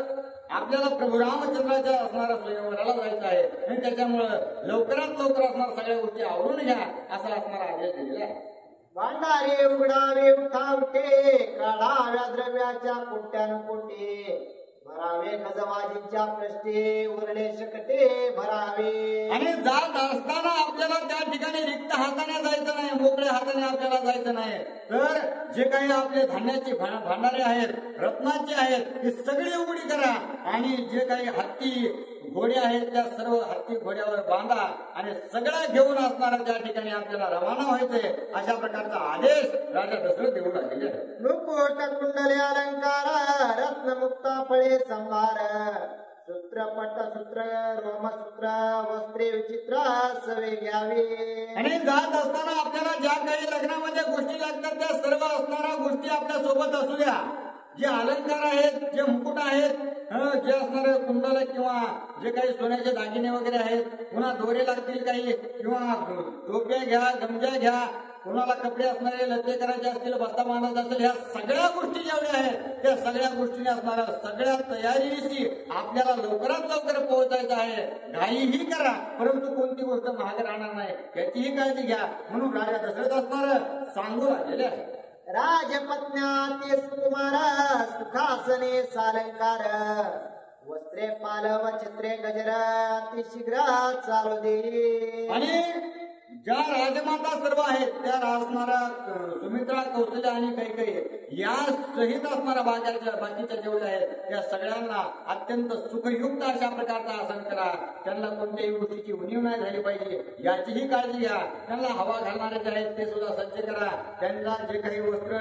आपल्याला प्रभू रामचंद्राच्या असणाऱ्या स्वयंवराला जायचं आहे आणि त्याच्यामुळं लवकरात लवकर असणाऱ्या सगळ्या गोष्टी आवरून घ्या असा असणारा आदेश दिलेला आहे. भांडारे उघडावे उठावटे काढाव्या द्रव्याच्या कोट्यानुकोटे भरावे गजवाजींच्या पृष्ठे उरले शकटे भरावे. आणि जात असताना आपल्याला त्या ठिकाणी रिक्त हाताने जायचं नाही, मोकळ्या हाताने आपल्याला जायचं नाही. तर जे काही आपले धान्याचे भांडारे आहेत, रत्नाचे आहेत, ही सगळी उघडी करा आणि जे काही हत्ती घोडे आहेत त्या सर्व हत्ती घोड्यावर बांधा आणि सगळ्या घेऊन असणारा त्या ठिकाणी आपल्याला रवाना व्हायचंय अशा प्रकारचा आदेश राजा दशरथ देऊ लागले. मुकुट कुंडले अलंकार रत्न मुक्ता फळे संभार सूत्र पट सूत्र रोमसूत्र वस्त्रे विचित्र सवे घ्यावे. आणि जात असताना आपल्याला ज्या काही लग्नामध्ये गोष्टी लागतात त्या सर्व असणाऱ्या गोष्टी आपल्या सोबत असू द्या. जे अलंकार आहेत, जे मुकुट आहेत, जे असणारे कुंडल किंवा जे काही सोन्याचे दागिने वगैरे आहेत, पुन्हा दोरे लागतील काही किंवा टोप्या घ्या, गमजा घ्या, कोणाला कपडे असणारे, लत्ते करायचे असतील, बस्ता बांधायचा असेल, ह्या सगळ्या गोष्टी जेवढ्या आहेत त्या सगळ्या गोष्टीने असणाऱ्या सगळ्या तयारीशी आपल्याला लवकरात लवकर पोहोचायचं आहे. घाईही करा, परंतु कोणती गोष्ट महाग राहणार नाही याचीही काळजी घ्या. म्हणून राजा दशरथ असणार सांगू लागलेले आहे. राजपत्न्या ते सुकुमार सुखासने सालंकार वस्त्रे पालव चित्रे गजर अतिशीघ्र चालू दे. आणि ज्या राजमाता सर्व आहेत त्या असणाऱ्या सुमित्रा, कौशल्या आणि कैकेयी या सहित असणाऱ्या बाकीच्या जेवढ्या आहेत त्या सगळ्यांना अत्यंत सुखयुक्त अशा प्रकारचा आसन करा. त्यांना कोणत्याही गोष्टीची उणीव नाही झाली पाहिजे याचीही काळजी घ्या. त्यांना हवा घालणारे जे आहेत ते सुद्धा सज्ज करा. त्यांना जे काही वस्त्र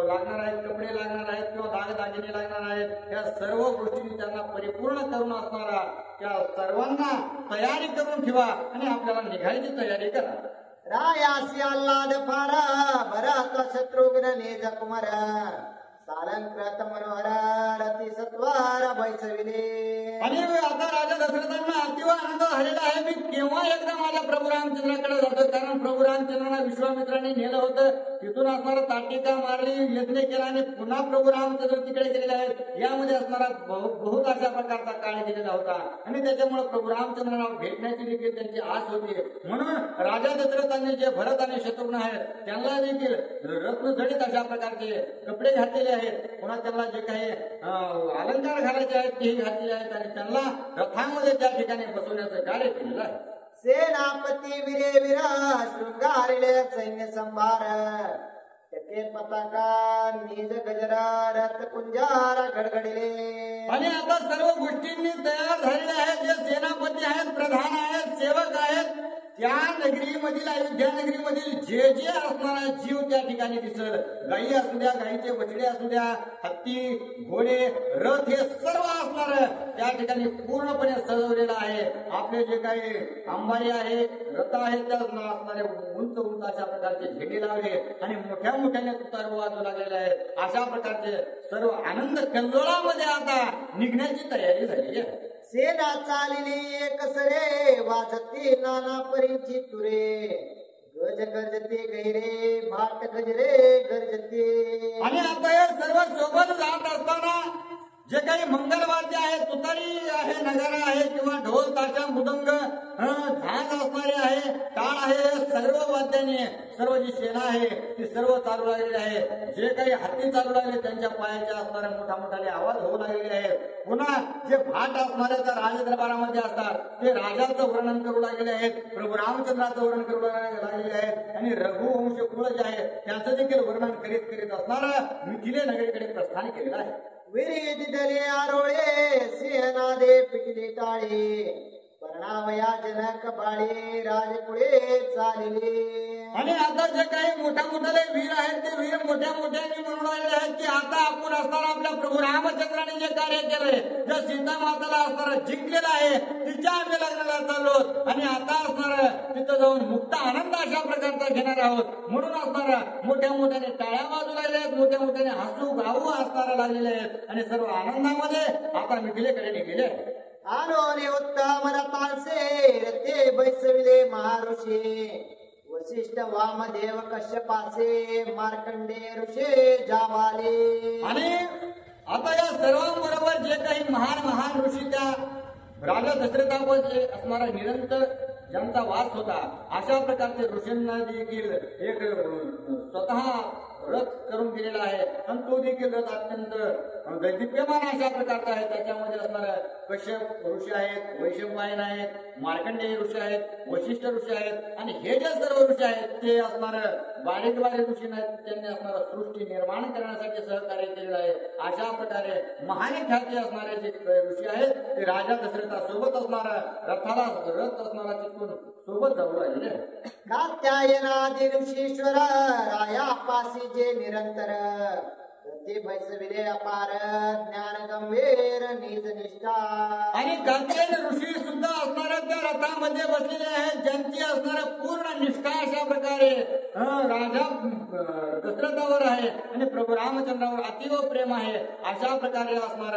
लागणार आहेत, कपडे लागणार आहेत किंवा दागदागिने लागणार आहेत त्या सर्व गोष्टींनी त्यांना परिपूर्ण करून असणारा त्या सर्वांना तयारी करून ठेवा आणि आपल्याला निघायची तयारी करा. रायासी आल्हाद फार भरत शत्रुघ्न नेज कुमार सालंकृत मनोहर रती सत्वार बैसविले. आणि आता राजा दशरथांना अतिव आनंद झालेला आहे. मी केव्हा एकदा माझ्या प्रभू रामचंद्राकडे जातो, कारण प्रभू रामचंद्रांना विश्वामित्रांनी नेलं होतं. तिथून असणारा ताटिका मारली, यज्ञ केला आणि पुन्हा प्रभू रामचंद्र तिकडे गेलेले आहेत. यामध्ये असणारा बहुत अशा प्रकारचा काळ गेलेला होता आणि त्याच्यामुळे प्रभू रामचंद्रांना भेटण्याची देखील त्यांची आस होती. म्हणून राजा दशरथांनी जे भरत आणि शत्रुघ्न आहेत त्यांना देखील रत्नजडित अशा प्रकारचे कपडे घातलेले आहेत. पुन्हा त्यांना जे काही अलंकार घालायचे आहेत तेही घातलेले आहेत आणि त्यांना रथामध्ये त्या ठिकाणी बसवण्याचं कार्य केलेलं आहे. सेनापती विरे विरा शृंगारिले सैन्य संभार टके पताका निज गजरा रथ कुंजारा गडगडिले. आणि आता सर्व गोष्टींनी तयार झालेल्या आहेत. जे सेनापती आहेत, प्रधान आहेत, सेवक आहेत, त्या नगरीमधील अयोध्या नगरीमधील जे जे असणारा जीव त्या ठिकाणी दिसल, गायी असू द्या, गायीचे बछडे असू द्या, हत्ती, घोडे, रथ हे सर्व असणार त्या ठिकाणी पूर्णपणे सजवलेलं आहे. आपले जे काही अंबारी आहे, रथ आहेत त्या असणारे उंच उंच अशा प्रकारचे झेंडे लावले आणि मोठ्या मोठ्याने तुतार वाजू लागलेले आहेत. अशा प्रकारचे सर्व आनंद कल्लोळामध्ये आता निघण्याची तयारी झालेली आहे. सेना चालिली एकसरे वाजती नाना परीची तुरे गज गरजते गैरे भाट गजरे गरजते. आणि आता हे सर्व सोबत जात असताना जे काही मंगलवाद्य आहे, तुतारी आहे, नगारा आहे किंवा ढोल ताशा मृदंग झांज असणारे आहे, टाळ आहे, सर्व वाद्याने सर्व जी सेना आहे ती सर्व चालू लागलेली आहे. जे काही हत्ती चालू लागले त्यांच्या पायाच्या असणाऱ्या मोठा मोठाले आवाज होऊ लागलेले आहेत. पुन्हा जे भाट असणारे त्या राजदरबारामध्ये असतात ते राजाचं वर्णन करू लागलेले आहेत, प्रभू रामचंद्राचं वर्णन करू लागलेले आहेत आणि रघुवंश कुळ जे आहे त्याचं देखील वर्णन करीत करीत असणारं मिथिले नगरीकडे प्रस्थान केलेलं आहे. विरीत दले आरोळे सिंहनादे पिटली टाळे परणावया जनक बाळे राजपुढे चालले. आणि आता जे काही मोठ्या मोठ्याले वीर आहेत ते वीर मोठ्या मोठ्याने म्हणून आलेले आहेत की आता आपण असताना आपल्या प्रभू रामचंद्राने जे कार्य केलंय, ज्या सीता माताला असणारा जिंकलेला आहे तिच्या आम्ही लग्नाला चाललो आणि आता असणार तिथं जाऊन मुक्त आनंद अशा प्रकारचा घेणार आहोत. म्हणून असणारा मोठ्या मोठ्याने टाळ्या वाजू लागल्या आहेत, मोठ्या मोठ्याने हसू गाऊ असणारा लागलेले आहेत आणि सर्व आनंदामध्ये आता मिथिलेकडे निघेले. आनोने उत्तम रथांचे रथे बैसविले महाऋषी वशिष्ठ वामदेव कश्यपाचे मार्कंडे ऋषे जावाले. आणि आता या सर्वांबरोबर जे काही महान महान ऋषी त्या राजा दशरथामध्ये असणारा निरंतर ज्यांचा वास होता अशा प्रकारचे ऋषींना देखील एक स्वतः रथ करून दिलेला आहे आणि तो देखील रथ अत्यंत दैदिप्यमान अशा प्रकारचा आहे. त्याच्यामध्ये असणाऱ्या कश्यप ऋषी आहेत, वैशंपायन आहेत, मार्कंडेय ऋषी आहेत, वशिष्ठ ऋषी आहेत आणि हे जे सर्व ऋषी आहेत ते असणार बारीक ऋषी नाहीत, त्यांनी असणारा सृष्टी निर्माण करण्यासाठी सहकार्य केलेलं आहे. अशा प्रकारे महान ख्याती असणारे जे ऋषी आहेत ते राजा दशरथासोबत असणारा रथाला रथ असणारा चित्तून सोबत जाऊ राहिले. कात्यायनादि ऋषीश्वर राया पासी जे निरंतर ते बैसविले अपार ज्ञान गंभीर निज निष्ठा. आणि कात्यायन ऋषी सुद्धा असणाऱ्या त्या रथामध्ये बसलेले आहेत ज्यांची असणाऱ्या पूर्ण निष्ठा अशा प्रकारे राजा दशरथावर आहे आणि प्रभू रामचंद्रावर अतिव प्रेम आहे. अशा प्रकारे असणार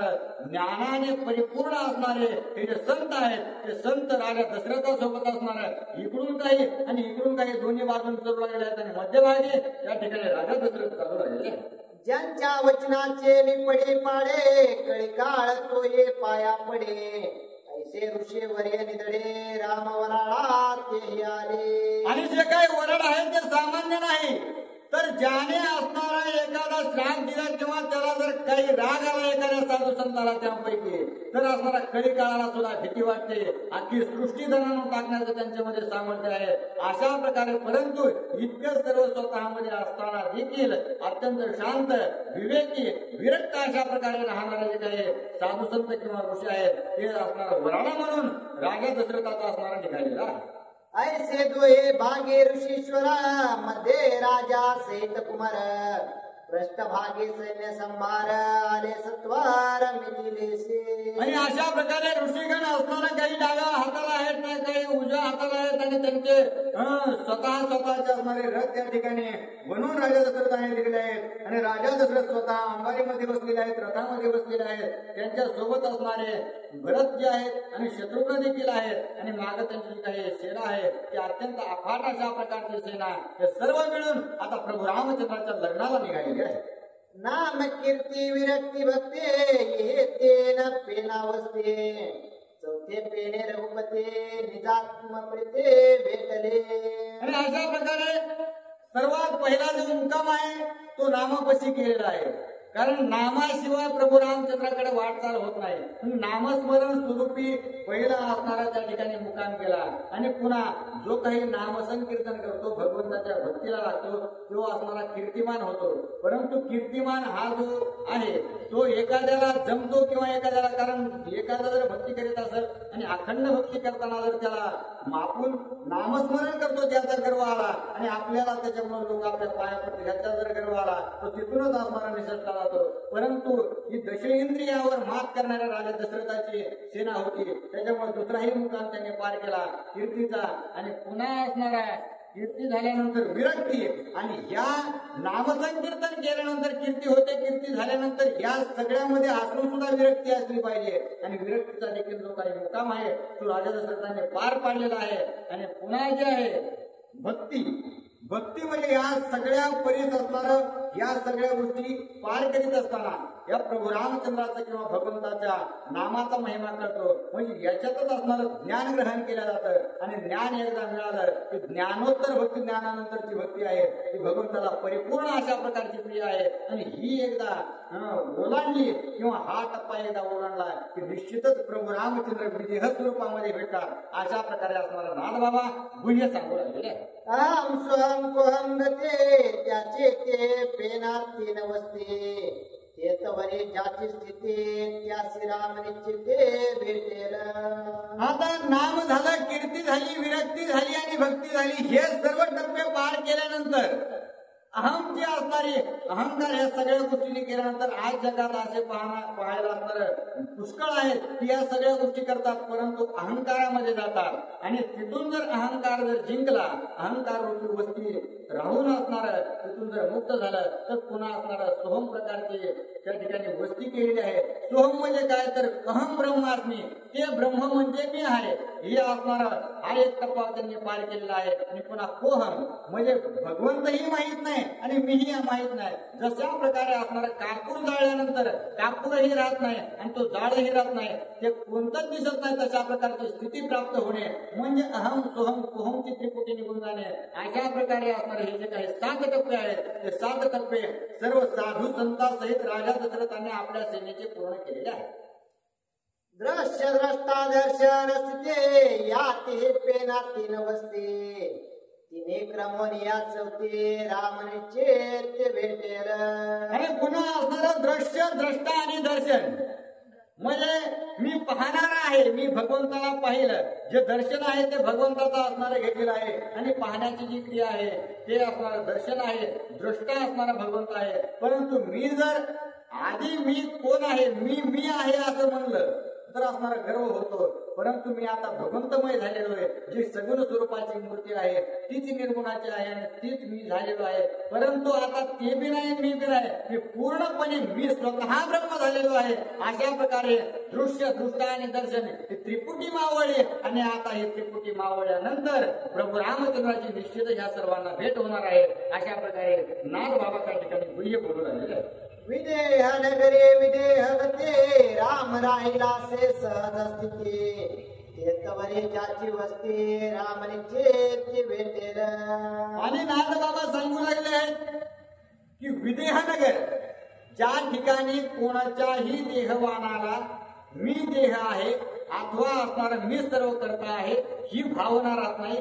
ज्ञानाने परिपूर्ण असणारे हे जे संत आहेत ते संत राजा दशरथासोबत असणार इकडून काही आणि इकडून काही दोन्ही बाजून चालू लागले आहेत आणि मध्यभागी या ठिकाणी राजा दशरथ चालू राहिले आहेत. ज्यांच्या वचनाचे मी पडे पाडे कळी काळ तो ये पाया पडे ऐसे ऋषी वर्य निधडे राम वराळा तेही आले. आणि जे काही वरड आहे ते सामान्य नाही तर ज्याने असणारा एखादा श्राप दिला किंवा त्याला जर काही राग आला एखाद्या साधू संताला त्यापैकी तर असणारा कळी काळाला सुद्धा भीती वाटते. अख्खी सृष्टी धनानं टाकण्याचं त्यांच्यामध्ये सामर्थ्य आहे. अशा प्रकारे परंतु इतकं सर्व स्वतःमध्ये असताना देखील अत्यंत शांत विवेकी विरक्त अशा प्रकारे राहणारे जे काही साधू संत किंवा ऋषी आहेत ते असणारा वराडा म्हणून राजा दशरथाचा असणारा निघालेला आहे. ऐसे दोहे भागे ऋषीश्वरा मध्ये राजा सहित कुमार पृष्ठभागी सैन्य संभार आले सत्वार मिथिलेसे. आणि अशा प्रकारे ऋषीगण असणारा काही डाव्या हाताला आहेत ना काही उजव्या हाताला आहेत आणि त्यांचे स्वतःचे असणारे रथ त्या ठिकाणी बनवून राजा दशरथाने दिलेले आहेत आणि राजा दशरथ स्वतः अंबारीमध्ये बसलेले आहेत रथामध्ये बसलेले आहेत. त्यांच्या सोबत असणारे भरत जे आहेत आणि शत्रुघ्न देखील आहेत आणि माग त्यांची जी काही सेना आहे ती अत्यंत अफाट अशा प्रकारची सेना हे सर्व मिळून आता प्रभू रामचंद्राच्या लग्नाला निघालेली आहे. नाम कीर्ती विरक्ती भक्ते ये तेन पेनावस्ते चौथे पेने रघुपते निजात्म प्रीते भेटले. आणि अशा प्रकारे सर्वात पहिला जो मुक्काम आहे तो नामापाशी केलेला आहे. कारण नामाशिवाय प्रभू रामचंद्राकडे वाटचाल होत नाही. नामस्मरण स्वरूपी पहिला असणारा त्या ठिकाणी मुक्काम केला आणि पुन्हा जो काही नामसंकीर्तन करतो भगवंताच्या भक्तीला लागतो तो असणारा कीर्तिमान होतो. परंतु कीर्तिमान हा जो आहे तो एखाद्याला जमतो किंवा एखाद्याला कारण एखादा जर भक्ती करीत असेल आणि अखंड भक्ती करताना जर त्याला मापून नामस्मरण करतो त्याचा गर्व आला आणि आपल्याला त्याच्यामुळे लोक आपल्या पाया पडतील ह्याचा जर गर्व आला तो तिथूनच असणारा निसटला जातो. परंतु ही दशेंद्रियावर मात करणाऱ्या राजा दशरथाची सेना होती त्याच्यामुळे दुसराही मुकाम त्याने पार केला कीर्तीचा. आणि पुन्हा असणारा कीर्ती झाल्यानंतर विरक्ती आणि या नामसंकीर्तन केल्यानंतर कीर्ती होते. कीर्ती झाल्यानंतर या सगळ्यामध्ये असून सुद्धा विरक्ती असली पाहिजे आणि विरक्तीचा देखील जो काही मुकाम आहे तो राजा दशरथाने पार पाडलेला आहे. आणि पुन्हा जे आहे भक्ती म्हणजे या सगळ्या परीस असणारं या सगळ्या गोष्टी पार करीत असताना या प्रभू रामचंद्राचा किंवा भगवंताच्या नामाचा महिमा करतो. म्हणजे याच्यातच असणारं ज्ञान ग्रहण केलं जातं आणि ज्ञान एकदा मिळालं की ज्ञानोत्तर भक्ती ज्ञानानंतरची भक्ती आहे ती भगवंताला परिपूर्ण अशा प्रकारची प्रिय आहे. आणि ही एकदा ओलांडली किंवा हा टप्पा एकदा ओलांडला की निश्चितच प्रभू रामचंद्र विदेह स्वरूपामध्ये भेटतात. अशा प्रकारे असणारा नाद बाबा गुह्य सांगू लागलेले आहे. अहम स्वहम कोहम गते त्याचे ते पेना तीन वस्ते तेतवरी ज्याची स्थिती त्यासी राम निश्चिते भेटेल. आता नाम झालं कीर्ती झाली विरक्ती झाली आणि भक्ती झाली हे सर्व टप्पे पार केल्यानंतर अहम जे असणारे अहंकार या सगळ्या गोष्टी केल्यानंतर आज जगात असे पाहायला असणार पुष्कळ आहेत की या सगळ्या गोष्टी करतात परंतु अहंकारामध्ये जातात आणि तिथून जर अहंकार जर जिंकला अहंकार रूपी वस्ती राहून असणार तिथून जर मुक्त झालं तर पुन्हा असणार सोहम प्रकारची त्या ठिकाणी वस्ती केलेली आहे. सोहम म्हणजे काय तर अहम ब्रह्मास्मी ते ब्रह्म म्हणजे मी आहे हे असणार हा एक टप्पा त्यांनी पार केलेला आहे. आणि पुन्हा कोहम म्हणजे भगवंतही माहित नाही आणि मीही माहित नाही. जशा प्रकारे असणार कापूर जाळल्यानंतर कापूरही राहत नाही आणि तो जाळही राहत नाही ते कोणतंच दिसत नाही तशा प्रकारची स्थिती प्राप्त होणे म्हणजे अहम सोहम कोहमची त्रिपुटी निघून जाणे. अशा प्रकारे असणारे हे जे काही 7 टप्पे आहेत ते 7 टप्पे सर्व साधू संतांसहित राजा दशरथाने आपल्या सेनेचे पूर्ण केलेले आहेत. दृश्य द्रष्टा दर्शन स्थिते या ते पेना तीन वस्ते तिने क्रमोनिया चौथे राम निश्चित भेटेल. आणि पुन्हा असणारं दृश्य द्रष्टा आणि दर्शन म्हणजे मी पाहणार आहे मी भगवंताला पाहिलं जे दर्शन आहे ते भगवंताचं असणारं घेतलेलं आहे आणि पाहण्याची जी क्रिया आहे ते असणारं दर्शन आहे दृष्टा असणारा भगवंत आहे. परंतु मी जर आधी मी कोण आहे मी आहे असं म्हणलं तर असणारा गर्व होतो. परंतु मी आता भगवंतमय झालेलो आहे. जी सगुण स्वरूपाची मूर्ती आहे तीच निर्गुणाची आहे आणि तीच मी झालेलो आहे. परंतु आता ते बी नाही मी बी नाही, मी पूर्णपणे मी स्वतः ब्रह्म झालेलो आहे. अशा प्रकारे दृश्य दृष्ट आणि दर्शन हे त्रिपुटी मावळे. आणि आता हे त्रिपुटी मावळल्यानंतर प्रभू रामचंद्राची निश्चित ह्या सर्वांना भेट होणार आहे. अशा प्रकारे नाथ बाबा त्या ठिकाणी गुह्य बोलू राहिलेले आहेत. विदेह नगरे विदेह गते राम राहिला से सहज स्थिती तेतवरी ज्याची वस्ती राम निश्चित भेटेल. आणि नाथ बाबा सांगू लागले आहेत की विदेहनगर ज्या ठिकाणी कोणाच्याही देहवानाला मी देह आहे अथवा असणारा मी सर्व करता आहे ही भावना राहत नाही.